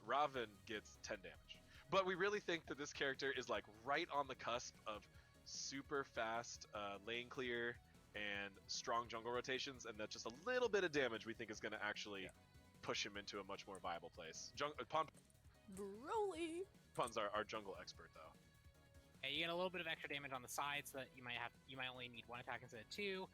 Speaker 2: Ravan gets 10 damage. But we really think that this character is like right on the cusp of super fast lane clear and strong jungle rotations, and that just a little bit of damage we think is going to actually push him into a much more viable place.
Speaker 1: Broly!
Speaker 2: Pun's our jungle expert though.
Speaker 3: Yeah, you get a little bit of extra damage on the side, so that you might only need one attack instead of two.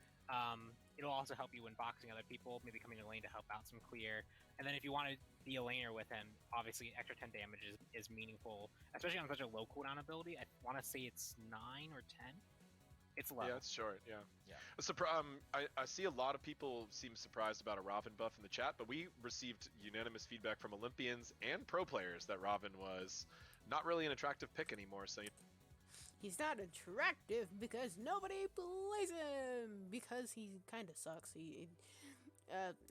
Speaker 3: It'll also help you when boxing other people, maybe coming to lane to help out some clear. And then if you want to be a laner with him, obviously extra 10 damage is meaningful, especially on such a low cooldown ability. I want to say it's 9 or 10. It's low.
Speaker 2: Yeah, it's short. Yeah. I see a lot of people seem surprised about a Ravan buff in the chat, but we received unanimous feedback from Olympians and pro players that Ravan was not really an attractive pick anymore. So.
Speaker 1: He's not attractive because nobody plays him, because he kind of sucks.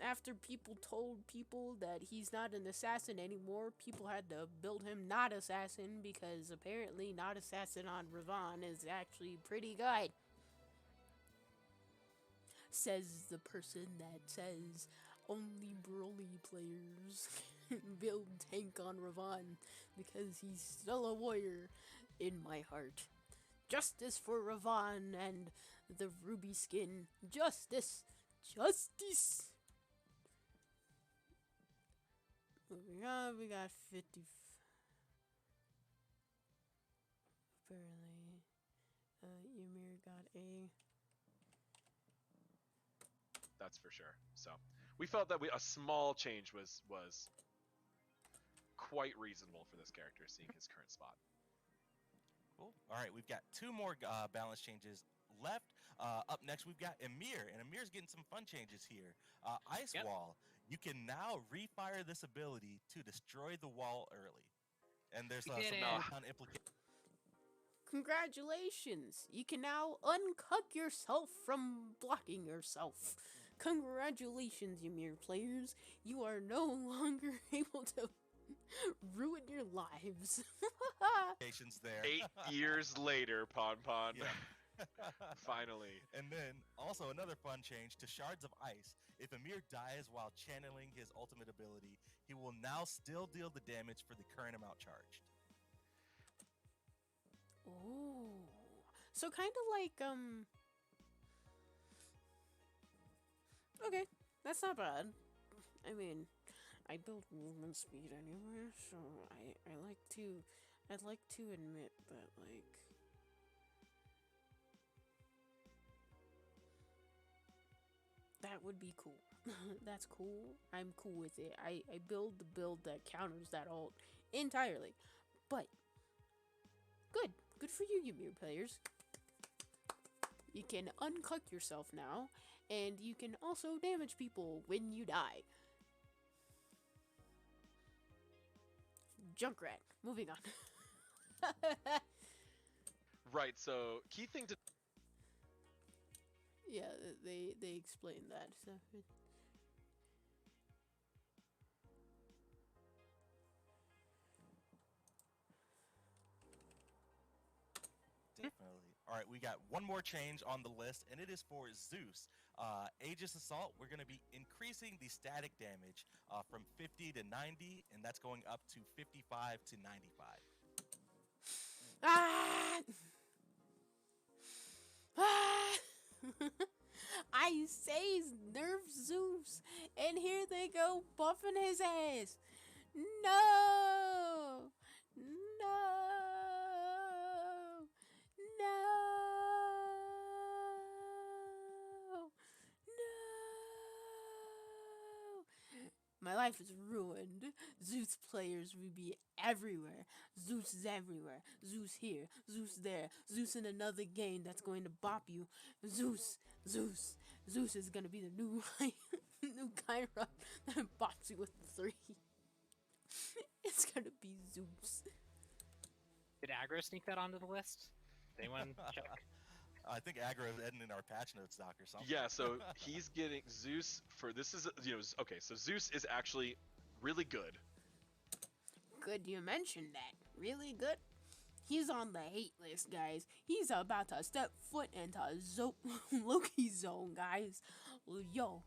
Speaker 1: After people told people that he's not an assassin anymore, people had to build him not assassin, because apparently not assassin on Ravan is actually pretty good. Says the person that says only Broly players can build tank on Ravan, because he's still a warrior in my heart. Justice for Ravan and the ruby skin. Justice! Justice! We got 50. Apparently, Ymir got a.
Speaker 2: That's for sure. So we felt that a small change was quite reasonable for this character, seeing his current spot.
Speaker 4: Cool. All right, we've got two more balance changes left. Up next, we've got Ymir, and Ymir's getting some fun changes here. Ice Wall. You can now refire this ability to destroy the wall early. And there's some compound implications.
Speaker 1: Congratulations! You can now uncuck yourself from blocking yourself. Congratulations, Ymir players. You are no longer able to ruin your lives.
Speaker 4: There.
Speaker 2: 8 years later, Pon.
Speaker 4: Yeah.
Speaker 2: Finally.
Speaker 4: And then also another fun change to Shards of Ice. If Ymir dies while channeling his ultimate ability, he will now still deal the damage for the current amount charged.
Speaker 1: Oh, so kind of like okay, that's not bad. I mean, I build movement speed anywhere, so I'd like to admit that, like, that would be cool. That's cool. I'm cool with it. I build the build that counters that ult entirely. But good for you, Ymir players. You can uncuck yourself now, and you can also damage people when you die. Junkrat. Moving on.
Speaker 2: Right, so key thing to...
Speaker 1: Yeah, they explained that. So
Speaker 4: Definitely. All right, we got one more change on the list, and it is for Zeus. Aegis Assault, we're going to be increasing the static damage from 50 to 90, and that's going up to 55 to 95.
Speaker 1: Ah! Ah! I say nerf Zeus, and here they go buffing his ass. No! No! No! No! My life is ruined. Zeus players will be everywhere. Zeus is everywhere. Zeus here. Zeus there. Zeus in another game that's going to bop you. Zeus. Zeus. Zeus is going to be the new new Kyra that bops you with the 3. It's going to be Zeus.
Speaker 3: Did Aggro sneak that onto the list? Did anyone check?
Speaker 4: I think Aggro is editing our patch notes doc or something.
Speaker 2: Yeah, so he's getting Zeus for this is okay. So Zeus is actually really good.
Speaker 1: Good you mentioned that. Really good. He's on the hate list, guys. He's about to step foot into Loki zone, guys. Yo.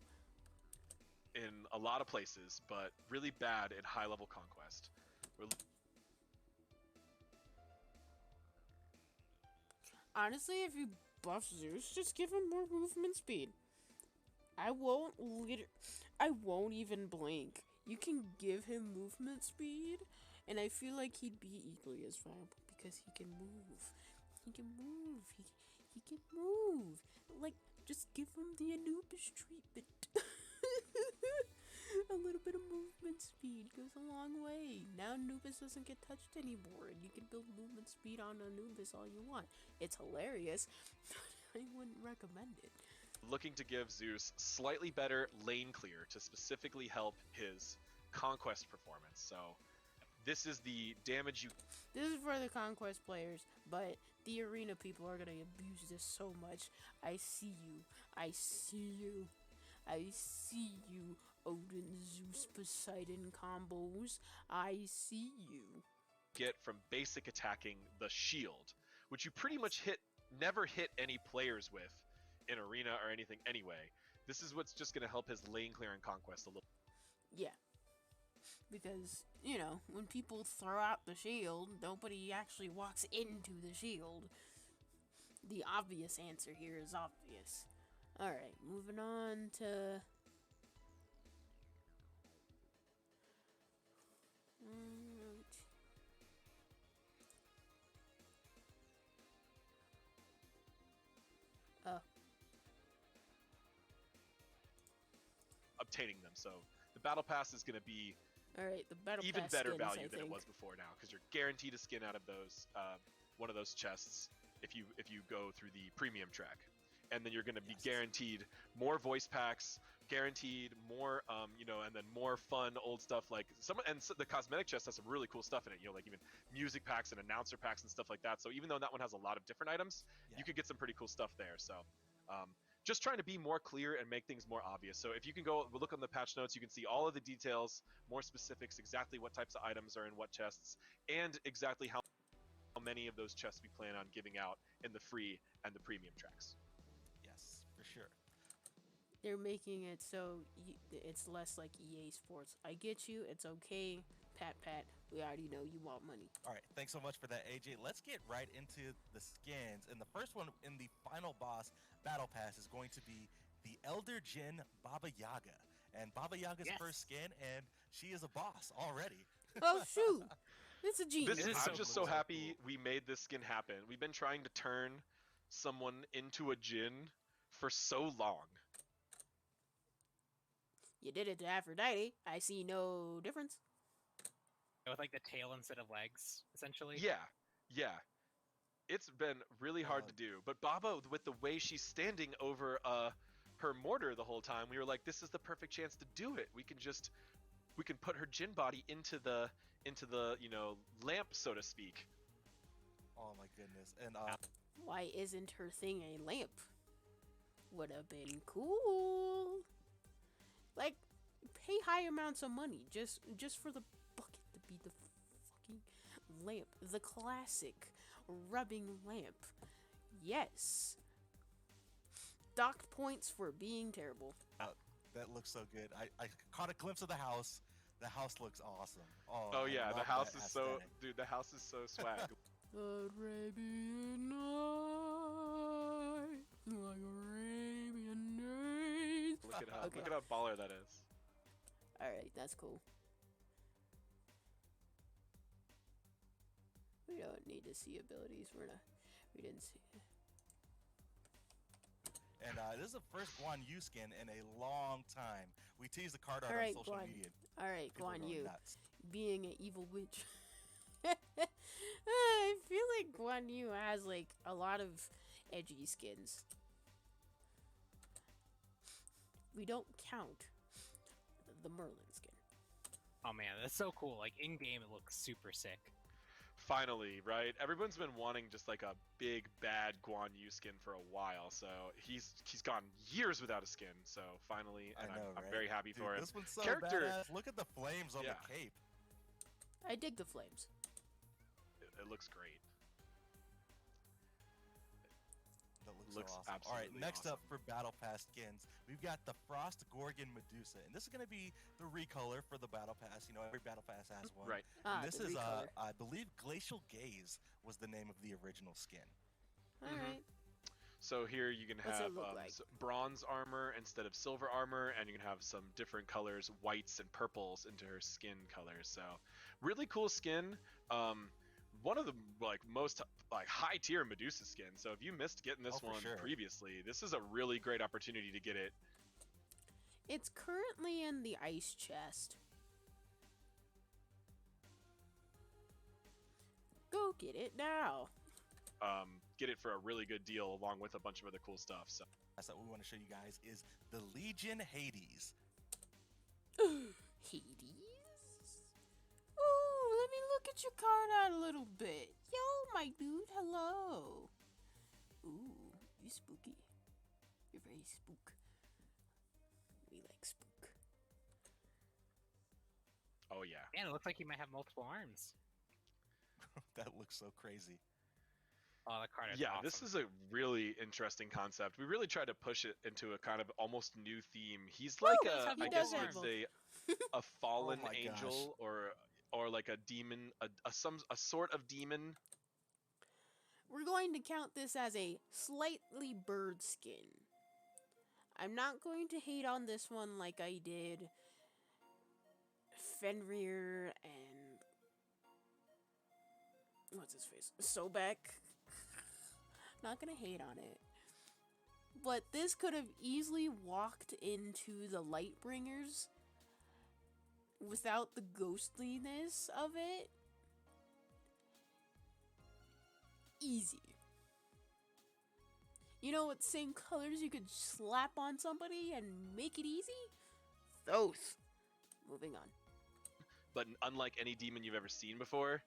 Speaker 2: In a lot of places, but really bad in high-level conquest.
Speaker 1: Honestly, if you buff Zeus, just give him more movement speed. I won't even blink. You can give him movement speed, and I feel like he'd be equally as valuable because he can move. He can move. He can move. Like, just give him the Anubis treatment. A little bit of movement speed goes a long way. Now Anubis doesn't get touched anymore, and you can build movement speed on Anubis all you want. It's hilarious. I wouldn't recommend it.
Speaker 2: Looking to give Zeus slightly better lane clear to specifically help his conquest performance. So this is the damage you...
Speaker 1: This is for the conquest players, but the arena people are gonna abuse this so much. I see you. I see you. I see you, Odin, Zeus, Poseidon combos. I see you.
Speaker 2: Get from basic attacking the shield, which you pretty much never hit any players with in arena or anything anyway. This is what's just going to help his lane clear and conquest a little.
Speaker 1: Yeah. Because, you know, when people throw out the shield, nobody actually walks into the shield. The obvious answer here is obvious. Alright, moving on to...
Speaker 2: Obtaining them. So the battle pass is going to be
Speaker 1: Alright, the battle
Speaker 2: even
Speaker 1: pass
Speaker 2: better
Speaker 1: skins,
Speaker 2: value
Speaker 1: I
Speaker 2: than it
Speaker 1: think.
Speaker 2: was before now, because you're guaranteed a skin out of those one of those chests if you go through the premium track, and then you're going to be guaranteed more voice packs, guaranteed more and then more fun old stuff like the cosmetic chest has some really cool stuff in it, like even music packs and announcer packs and stuff like that. So even though that one has a lot of different items, you could get some pretty cool stuff there. So just trying to be more clear and make things more obvious. So if you can go look on the patch notes, you can see all of the details, more specifics, exactly what types of items are in what chests, and exactly how many of those chests we plan on giving out in the free and the premium tracks.
Speaker 4: Yes, for sure.
Speaker 1: They're making it so it's less like EA Sports. I get you. It's okay. Pat, we already know you want money.
Speaker 4: All right, thanks so much for that, AJ. Let's get right into the skins. And the first one in the final boss battle pass is going to be the Elder Djinn Baba Yaga. And Baba Yaga's first skin, and she is a boss already.
Speaker 1: Oh, shoot. It's a genius.
Speaker 2: I'm just so happy we made this skin happen. We've been trying to turn someone into a Djinn for so long.
Speaker 1: You did it to Aphrodite. I see no difference.
Speaker 3: With like the tail instead of legs, essentially.
Speaker 2: Yeah. It's been really hard to do. But Baba, with the way she's standing over her mortar the whole time, we were like, this is the perfect chance to do it. We can put her Djinn body into the lamp, so to speak.
Speaker 4: Oh my goodness. And
Speaker 1: why isn't her thing a lamp? Would have been cool. Like, pay high amounts of money just for the bucket to be the fucking lamp, the classic rubbing lamp. Yes. Docked points for being terrible.
Speaker 4: That looks so good. I caught a glimpse of the house. The house looks awesome.
Speaker 2: Oh
Speaker 4: I
Speaker 2: yeah, the
Speaker 4: love
Speaker 2: house
Speaker 4: that
Speaker 2: is so,
Speaker 4: aesthetic.
Speaker 2: dude. The house is so swag.
Speaker 1: Arabian night, like Arabian night.
Speaker 2: Look at how baller that is.
Speaker 1: Alright, that's cool. We don't need to see abilities. We didn't see it.
Speaker 4: And this is the first Guan Yu skin in a long time. We teased the card art on
Speaker 1: Alright,
Speaker 4: social
Speaker 1: Guan.
Speaker 4: media.
Speaker 1: Alright,
Speaker 4: People are
Speaker 1: Guan
Speaker 4: going
Speaker 1: Yu.
Speaker 4: nuts.
Speaker 1: Being an evil witch. I feel like Guan Yu has like a lot of edgy skins. We don't count the Merlin skin.
Speaker 3: Oh man, that's so cool. Like in game, it looks super sick.
Speaker 2: Finally, right? Everyone's been wanting just like a big bad Guan Yu skin for a while, so he's gone years without a skin. So finally, and I'm very happy
Speaker 4: Dude,
Speaker 2: for him.
Speaker 4: This one's so
Speaker 2: Character-
Speaker 4: badass. Look at the flames on
Speaker 2: Yeah.
Speaker 4: the cape.
Speaker 1: I dig the flames.
Speaker 2: It looks great.
Speaker 4: That looks,
Speaker 2: Looks
Speaker 4: so awesome. All right,
Speaker 2: absolutely
Speaker 4: next up
Speaker 2: awesome.
Speaker 4: for Battle Pass skins, we've got the Frost Gorgon Medusa, and this is going to be the recolor for the Battle Pass. You know, every Battle Pass has one.
Speaker 2: Right.
Speaker 1: Ah,
Speaker 4: And this
Speaker 1: the
Speaker 4: is,
Speaker 1: recolor.
Speaker 4: I believe, Glacial Gaze was the name of the original skin.
Speaker 1: Alright.
Speaker 2: So here you can
Speaker 1: What's it
Speaker 2: have
Speaker 1: look like?
Speaker 2: bronze armor instead of silver armor, and you can have some different colors, whites and purples, into her skin colors. So really cool skin. One of the most high tier Medusa skins. So if you missed getting this
Speaker 4: Oh, for
Speaker 2: one
Speaker 4: sure.
Speaker 2: previously, this is a really great opportunity to get it.
Speaker 1: It's currently in the ice chest. Go get it now.
Speaker 2: Get it for a really good deal along with a bunch of other cool stuff. So
Speaker 4: That's what we want to show you guys is the Legion Hades.
Speaker 1: Hades? Ooh, let me look at your card out a little bit. Yo, my dude, hello. Ooh, you spooky. You're very spook. We like spook.
Speaker 2: oh yeah.
Speaker 3: Man, it looks like he might have multiple arms.
Speaker 4: That looks so crazy.
Speaker 3: Oh, the card is
Speaker 2: Yeah,
Speaker 3: awesome.
Speaker 2: this is a really interesting concept. We really tried to push it into a kind of almost new theme. He's like
Speaker 3: He does have
Speaker 2: I
Speaker 1: he
Speaker 2: guess
Speaker 1: does
Speaker 2: you
Speaker 1: have
Speaker 2: would
Speaker 1: both.
Speaker 2: say a fallen
Speaker 4: Oh my
Speaker 2: angel or like a demon, a sort of demon.
Speaker 1: We're going to count this as a slightly bird skin. I'm not going to hate on this one like I did Fenrir and what's his face? Sobek. Not gonna hate on it. But this could have easily walked into the Lightbringers without the ghostliness of it. Easy. You know what same colors you could slap on somebody and make it easy? Those. Moving on.
Speaker 2: But unlike any demon you've ever seen before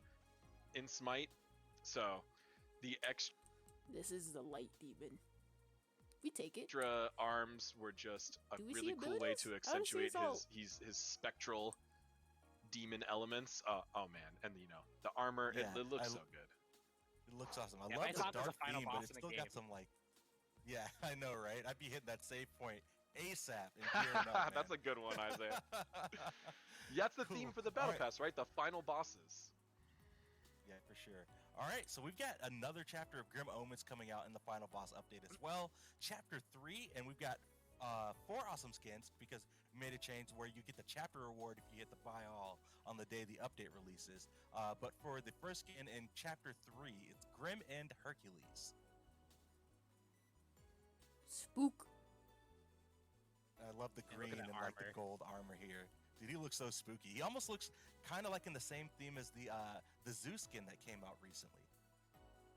Speaker 2: in Smite, so the
Speaker 1: This is the light demon. We take it.
Speaker 2: extra arms were just a
Speaker 1: Do we see
Speaker 2: really cool way
Speaker 1: abilities?
Speaker 2: to
Speaker 1: I don't see
Speaker 2: accentuate
Speaker 1: his all.
Speaker 2: his spectral demon elements. Oh man, and the armor,
Speaker 4: Yeah,
Speaker 2: it looks
Speaker 4: I-
Speaker 2: so good.
Speaker 4: It looks awesome. I
Speaker 3: Yeah,
Speaker 4: love
Speaker 3: I
Speaker 4: the
Speaker 3: thought it was
Speaker 4: dark
Speaker 3: the final
Speaker 4: theme, but
Speaker 3: boss
Speaker 4: it's
Speaker 3: in the
Speaker 4: still
Speaker 3: game.
Speaker 4: got some yeah, I know, right? I'd be hitting that save point ASAP and gearing up,
Speaker 2: That's a
Speaker 4: man.
Speaker 2: good one, Isaiah. That's the theme
Speaker 4: Cool.
Speaker 2: for the battle
Speaker 4: Alright.
Speaker 2: pass, right? The final bosses.
Speaker 4: Yeah, for sure. All right, so we've got another chapter of Grim Omens coming out in the final boss update as well. Chapter 3, and we've got 4 awesome skins because we made a change where you get the chapter reward if you hit the buy all on the day the update releases. But for the first skin in Chapter 3, it's Grim End Hercules.
Speaker 1: Spook.
Speaker 4: I love the
Speaker 3: Yeah, look
Speaker 4: green
Speaker 3: at
Speaker 4: and
Speaker 3: that
Speaker 4: like the
Speaker 3: armor.
Speaker 4: gold armor here. Dude, he looks so spooky. He almost looks kind of like in the same theme as the Zeus skin that came out recently.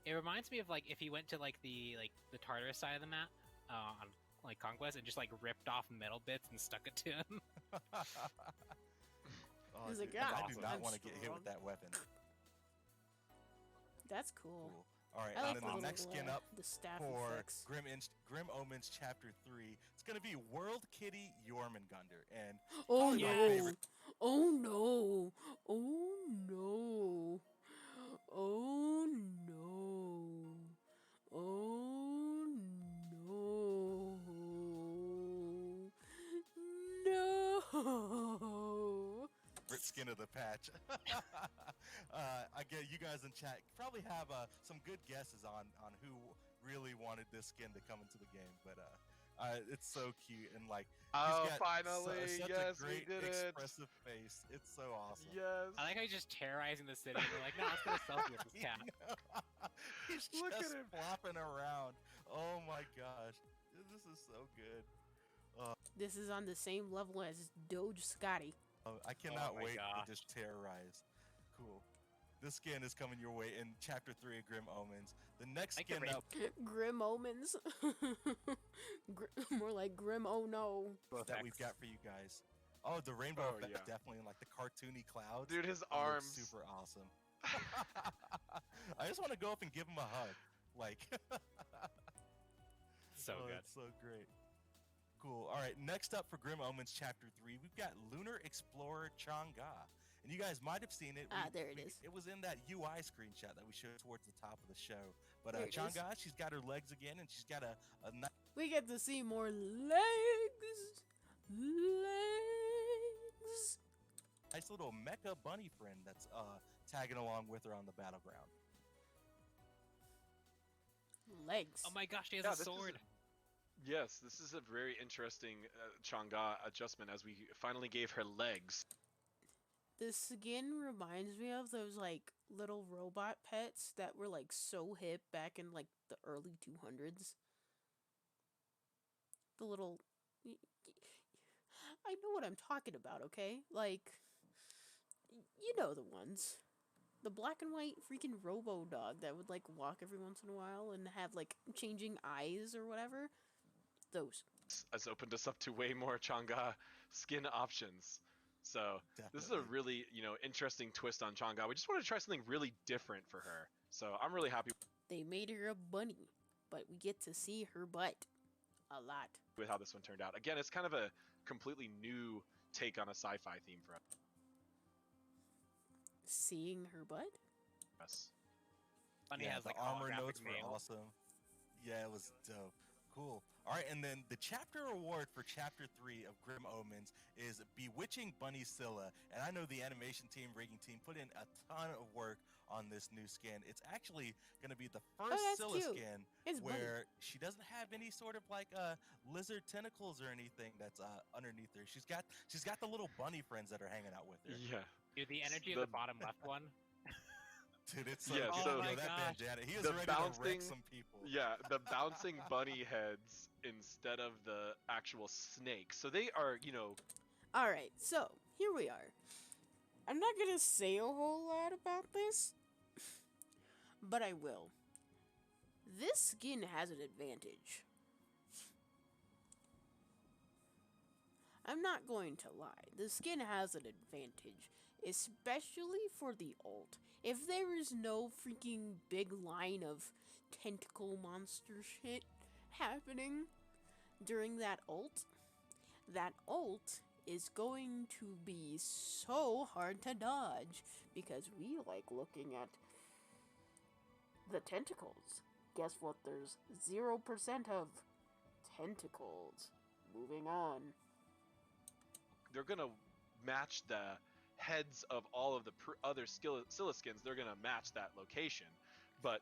Speaker 3: It reminds me of like if he went to like the Tartarus side of the map on like Conquest and just like ripped off metal bits and stuck it to him.
Speaker 4: Oh,
Speaker 1: He's like,
Speaker 4: dude,
Speaker 1: "Yeah,
Speaker 4: I do not
Speaker 1: I'm
Speaker 4: want to get hit
Speaker 1: strong."
Speaker 4: with that weapon.
Speaker 1: That's cool.
Speaker 4: Cool. All right,
Speaker 1: I like
Speaker 4: and
Speaker 1: the
Speaker 4: then the
Speaker 1: little,
Speaker 4: next skin up
Speaker 1: the staff
Speaker 4: for
Speaker 1: effects.
Speaker 4: Grim Omens Chapter 3, it's going to be World Kitty Jormungandr. And
Speaker 1: Oh
Speaker 4: probably my
Speaker 1: no!
Speaker 4: favorite-
Speaker 1: Oh no! Oh no! Oh no! Oh
Speaker 4: skin of the patch. I get you guys in chat probably have some good guesses on who really wanted this skin to come into the game, but it's so cute and like
Speaker 2: Oh,
Speaker 4: he's got
Speaker 2: finally!
Speaker 4: such
Speaker 2: Yes,
Speaker 4: a great
Speaker 2: we did it!
Speaker 4: expressive face. It's so awesome.
Speaker 2: Yes.
Speaker 3: I like how he's just terrorizing the city. And they're like, no, let's get a selfie with this cat.
Speaker 4: He's
Speaker 2: Look at
Speaker 4: just
Speaker 2: him.
Speaker 4: flopping around. Oh my gosh, this is so good.
Speaker 1: This is on the same level as Doge Scotty.
Speaker 4: I cannot
Speaker 3: my
Speaker 4: wait
Speaker 3: gosh.
Speaker 4: to just terrorize. Cool. This skin is coming your way in Chapter 3 of Grim Omens. The next
Speaker 3: I can
Speaker 4: skin up
Speaker 1: Grim Omens. More like Grim Oh No.
Speaker 4: that we've got for you guys. Oh, the rainbow
Speaker 2: Oh,
Speaker 4: effect,
Speaker 2: yeah.
Speaker 4: definitely in like the cartoony clouds.
Speaker 2: Dude, his
Speaker 4: That looks
Speaker 2: arms.
Speaker 4: super awesome. I just want to go up and give him a hug. Like,
Speaker 3: So
Speaker 4: oh,
Speaker 3: good.
Speaker 4: It's so great. Cool. All right, next up for Grim Omens Chapter 3, we've got Lunar Explorer Chang'e. And you guys might have seen it.
Speaker 1: There it is.
Speaker 4: It was in that UI screenshot that we showed towards the top of the show. But
Speaker 1: There it is.
Speaker 4: Chang'e, she's got her legs again, and she's got a
Speaker 1: We get to see more legs. Legs.
Speaker 4: nice little mecha bunny friend that's tagging along with her on the battleground.
Speaker 1: Legs.
Speaker 3: Oh my gosh, he has
Speaker 2: Yeah,
Speaker 3: a
Speaker 2: this is
Speaker 3: sword.
Speaker 2: Yes, this is a very interesting Chang'e adjustment as we finally gave her legs.
Speaker 1: This skin reminds me of those like little robot pets that were like so hip back in like the early 200s. The little I know what I'm talking about, okay? Like you know the ones. The black and white freaking robo dog that would like walk every once in a while and have like changing eyes or whatever. Those.
Speaker 2: Has opened us up to way more Chang'e skin options. So this is a
Speaker 4: Definitely.
Speaker 2: really, interesting twist on Chang'e. We just wanted to try something really different for her. So I'm really happy
Speaker 1: They made her a bunny, but we get to see her butt a lot.
Speaker 2: with how this one turned out. Again, it's kind of a completely new take on a sci-fi theme for
Speaker 1: Seeing her butt?
Speaker 2: us.
Speaker 3: Bunny
Speaker 4: Yeah,
Speaker 3: has
Speaker 4: the
Speaker 3: like
Speaker 4: armor
Speaker 3: holographic
Speaker 4: notes were
Speaker 3: nails.
Speaker 4: awesome. Yeah, it was dope. Cool. All right, and then the chapter award for Chapter 3 of Grim Omens is Bewitching Bunny Scylla. And I know the animation team, rigging team, put in a ton of work on this new skin. It's actually going to be the first
Speaker 1: that's
Speaker 4: Scylla
Speaker 1: cute.
Speaker 4: skin
Speaker 1: It's bunny.
Speaker 4: where she doesn't have any sort of like lizard tentacles or anything that's underneath her. She's got the little bunny friends that are hanging out with her.
Speaker 2: Yeah.
Speaker 3: Dude, the energy
Speaker 2: The-
Speaker 3: of the bottom left one.
Speaker 4: Dude, it's so
Speaker 2: Yeah,
Speaker 4: good.
Speaker 2: so-
Speaker 3: Oh my
Speaker 4: Yo, that
Speaker 3: gosh.
Speaker 4: bandana, he is
Speaker 2: The
Speaker 4: ready to wreck
Speaker 2: bouncing-
Speaker 4: some people.
Speaker 2: Yeah, the bouncing bunny heads instead of the actual snake. So they are,
Speaker 1: Alright, so here we are. I'm not gonna say a whole lot about this, but I will. This skin has an advantage. I'm not going to lie. The skin has an advantage, especially for the ult. If there is no freaking big line of tentacle monster shit happening during that ult is going to be so hard to dodge because we like looking at the tentacles. Guess what? There's 0% of tentacles. Moving on.
Speaker 2: they're gonna match the heads of all of the other Scylla skins. They're gonna match that location, but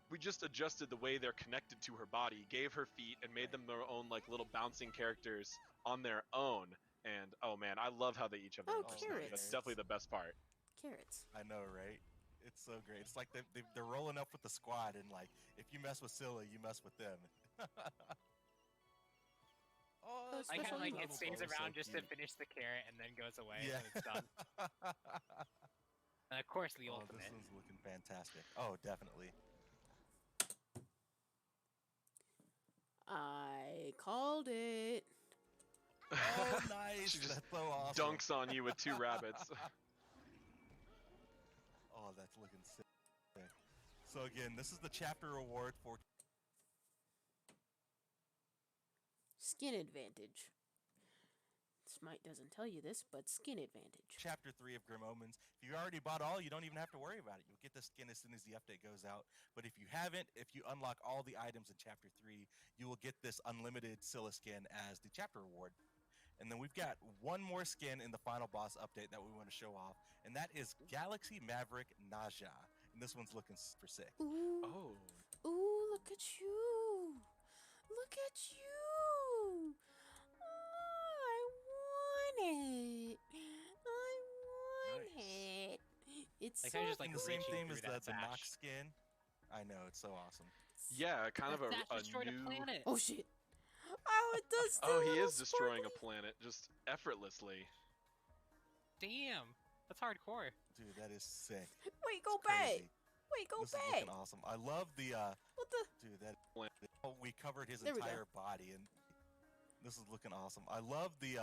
Speaker 2: we just adjusted the way they're connected to her body, gave her feet, and made them their own like little bouncing characters on their own. And oh man, I love how they each have their
Speaker 1: Oh,
Speaker 2: own personality. That's
Speaker 1: carrots.
Speaker 2: definitely the best part.
Speaker 1: Carrots.
Speaker 4: I know, right? It's so great. It's like they're rolling up with the squad, and like if you mess with Scylla, you mess with them. Oh,
Speaker 1: That's
Speaker 3: I kind
Speaker 1: special
Speaker 3: of like
Speaker 1: level
Speaker 3: it stays
Speaker 4: so
Speaker 3: around just to
Speaker 4: cute.
Speaker 3: finish the carrot and then goes away
Speaker 4: Yeah.
Speaker 3: when it's done. And of course the
Speaker 4: Oh,
Speaker 3: ultimate.
Speaker 4: this one's looking fantastic. Oh, definitely.
Speaker 1: I called it.
Speaker 4: Oh, nice.
Speaker 2: She just
Speaker 4: That's so awesome.
Speaker 2: Dunks on you with two rabbits.
Speaker 4: Oh, that's looking sick. So again, this is the chapter award for
Speaker 1: Skin advantage. Smite doesn't tell you this, but skin advantage.
Speaker 4: Chapter 3 of Grim Omens. If you already bought all, you don't even have to worry about it. You'll get the skin as soon as the update goes out. But if you haven't, if you unlock all the items in Chapter 3, you will get this unlimited Scylla skin as the chapter award. And then we've got one more skin in the final boss update that we want to show off, and that is Galaxy Maverick Naja. And this one's looking super sick.
Speaker 1: Ooh.
Speaker 2: Oh.
Speaker 1: Ooh, look at you. Look at you. Oh, I want it. I want it. It's
Speaker 3: Like,
Speaker 1: so
Speaker 3: I just, like,
Speaker 4: And the same
Speaker 3: reaching
Speaker 4: theme
Speaker 3: through
Speaker 4: as
Speaker 3: that
Speaker 4: the Nox
Speaker 3: sash.
Speaker 4: skin. I know, it's so awesome.
Speaker 2: Yeah, kind of
Speaker 3: That
Speaker 2: a
Speaker 3: destroyed
Speaker 2: new.
Speaker 3: a planet.
Speaker 1: Oh shit. Oh, it does the
Speaker 2: Oh, he
Speaker 1: little
Speaker 2: is destroying
Speaker 1: sparkly-
Speaker 2: a planet just effortlessly.
Speaker 3: Damn, that's hardcore.
Speaker 4: Dude, that is sick.
Speaker 1: Wait, go
Speaker 4: It's
Speaker 1: back.
Speaker 4: crazy.
Speaker 1: Wait, go
Speaker 4: This is
Speaker 1: back.
Speaker 4: looking awesome. I love the
Speaker 1: What the?
Speaker 4: dude that we covered his
Speaker 1: There we go.
Speaker 4: entire body, and this is looking awesome. I love the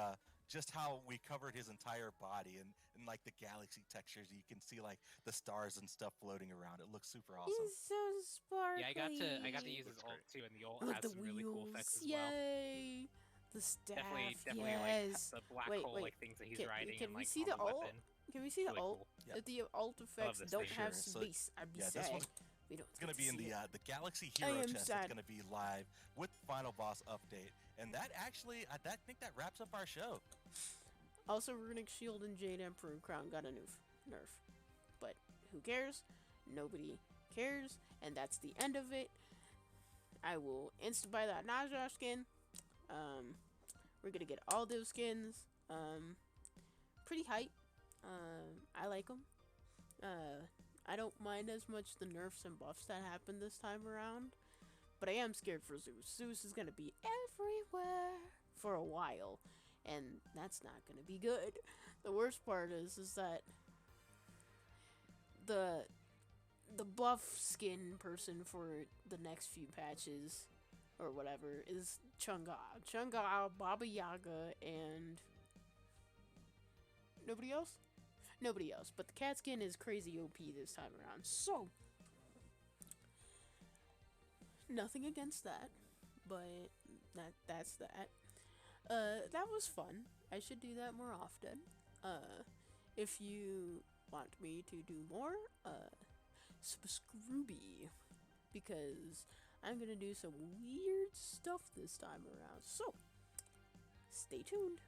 Speaker 4: just how we covered his entire body and like the galaxy textures. You can see like the stars and stuff floating around. It looks super awesome.
Speaker 1: He's so sparkly.
Speaker 3: Yeah, I got to use his
Speaker 2: Looks
Speaker 3: ult
Speaker 2: great.
Speaker 3: too, and the ult
Speaker 1: Look,
Speaker 3: has
Speaker 1: the
Speaker 3: some
Speaker 1: wheels.
Speaker 3: really cool effects as well.
Speaker 1: Yay. The staff.
Speaker 3: Definitely
Speaker 1: yes.
Speaker 3: like the black
Speaker 1: Wait,
Speaker 3: hole
Speaker 1: wait.
Speaker 3: like things that he's
Speaker 1: Can-
Speaker 3: riding
Speaker 1: can
Speaker 3: and
Speaker 1: we
Speaker 3: like
Speaker 1: see
Speaker 3: on
Speaker 1: the
Speaker 3: the
Speaker 1: ult?
Speaker 3: weapon.
Speaker 1: Can we see the
Speaker 3: Really
Speaker 1: ult?
Speaker 3: cool.
Speaker 4: Yeah.
Speaker 1: If the alt effects
Speaker 3: this
Speaker 1: don't
Speaker 3: thing.
Speaker 1: have
Speaker 4: Sure. So,
Speaker 1: space, I'd be
Speaker 4: yeah,
Speaker 1: sad.
Speaker 4: this one's
Speaker 1: We don't
Speaker 4: It's gonna
Speaker 1: get
Speaker 4: be
Speaker 1: to
Speaker 4: in
Speaker 1: see
Speaker 4: the
Speaker 1: it.
Speaker 4: the Galaxy
Speaker 1: I
Speaker 4: Hero
Speaker 1: am
Speaker 4: chest.
Speaker 1: sad.
Speaker 4: That's gonna be live with the final boss update, and that actually I think that wraps up our show.
Speaker 1: Also, Runic Shield and Jade Emperor Crown got a nerf. But who cares? Nobody cares, and that's the end of it. I will insta buy that Naja skin. We're gonna get all those skins. Pretty hype. I like them. I don't mind as much the nerfs and buffs that happened this time around, but I am scared for Zeus. Zeus is gonna be everywhere for a while, and that's not gonna be good. The worst part is that the buff skin person for the next few patches or whatever is Chunga, Baba Yaga, and nobody else. But the cat skin is crazy OP this time around. So nothing against that, but that's that. That was fun. I should do that more often. If you want me to do more, subscribe, because I'm gonna do some weird stuff this time around. So stay tuned.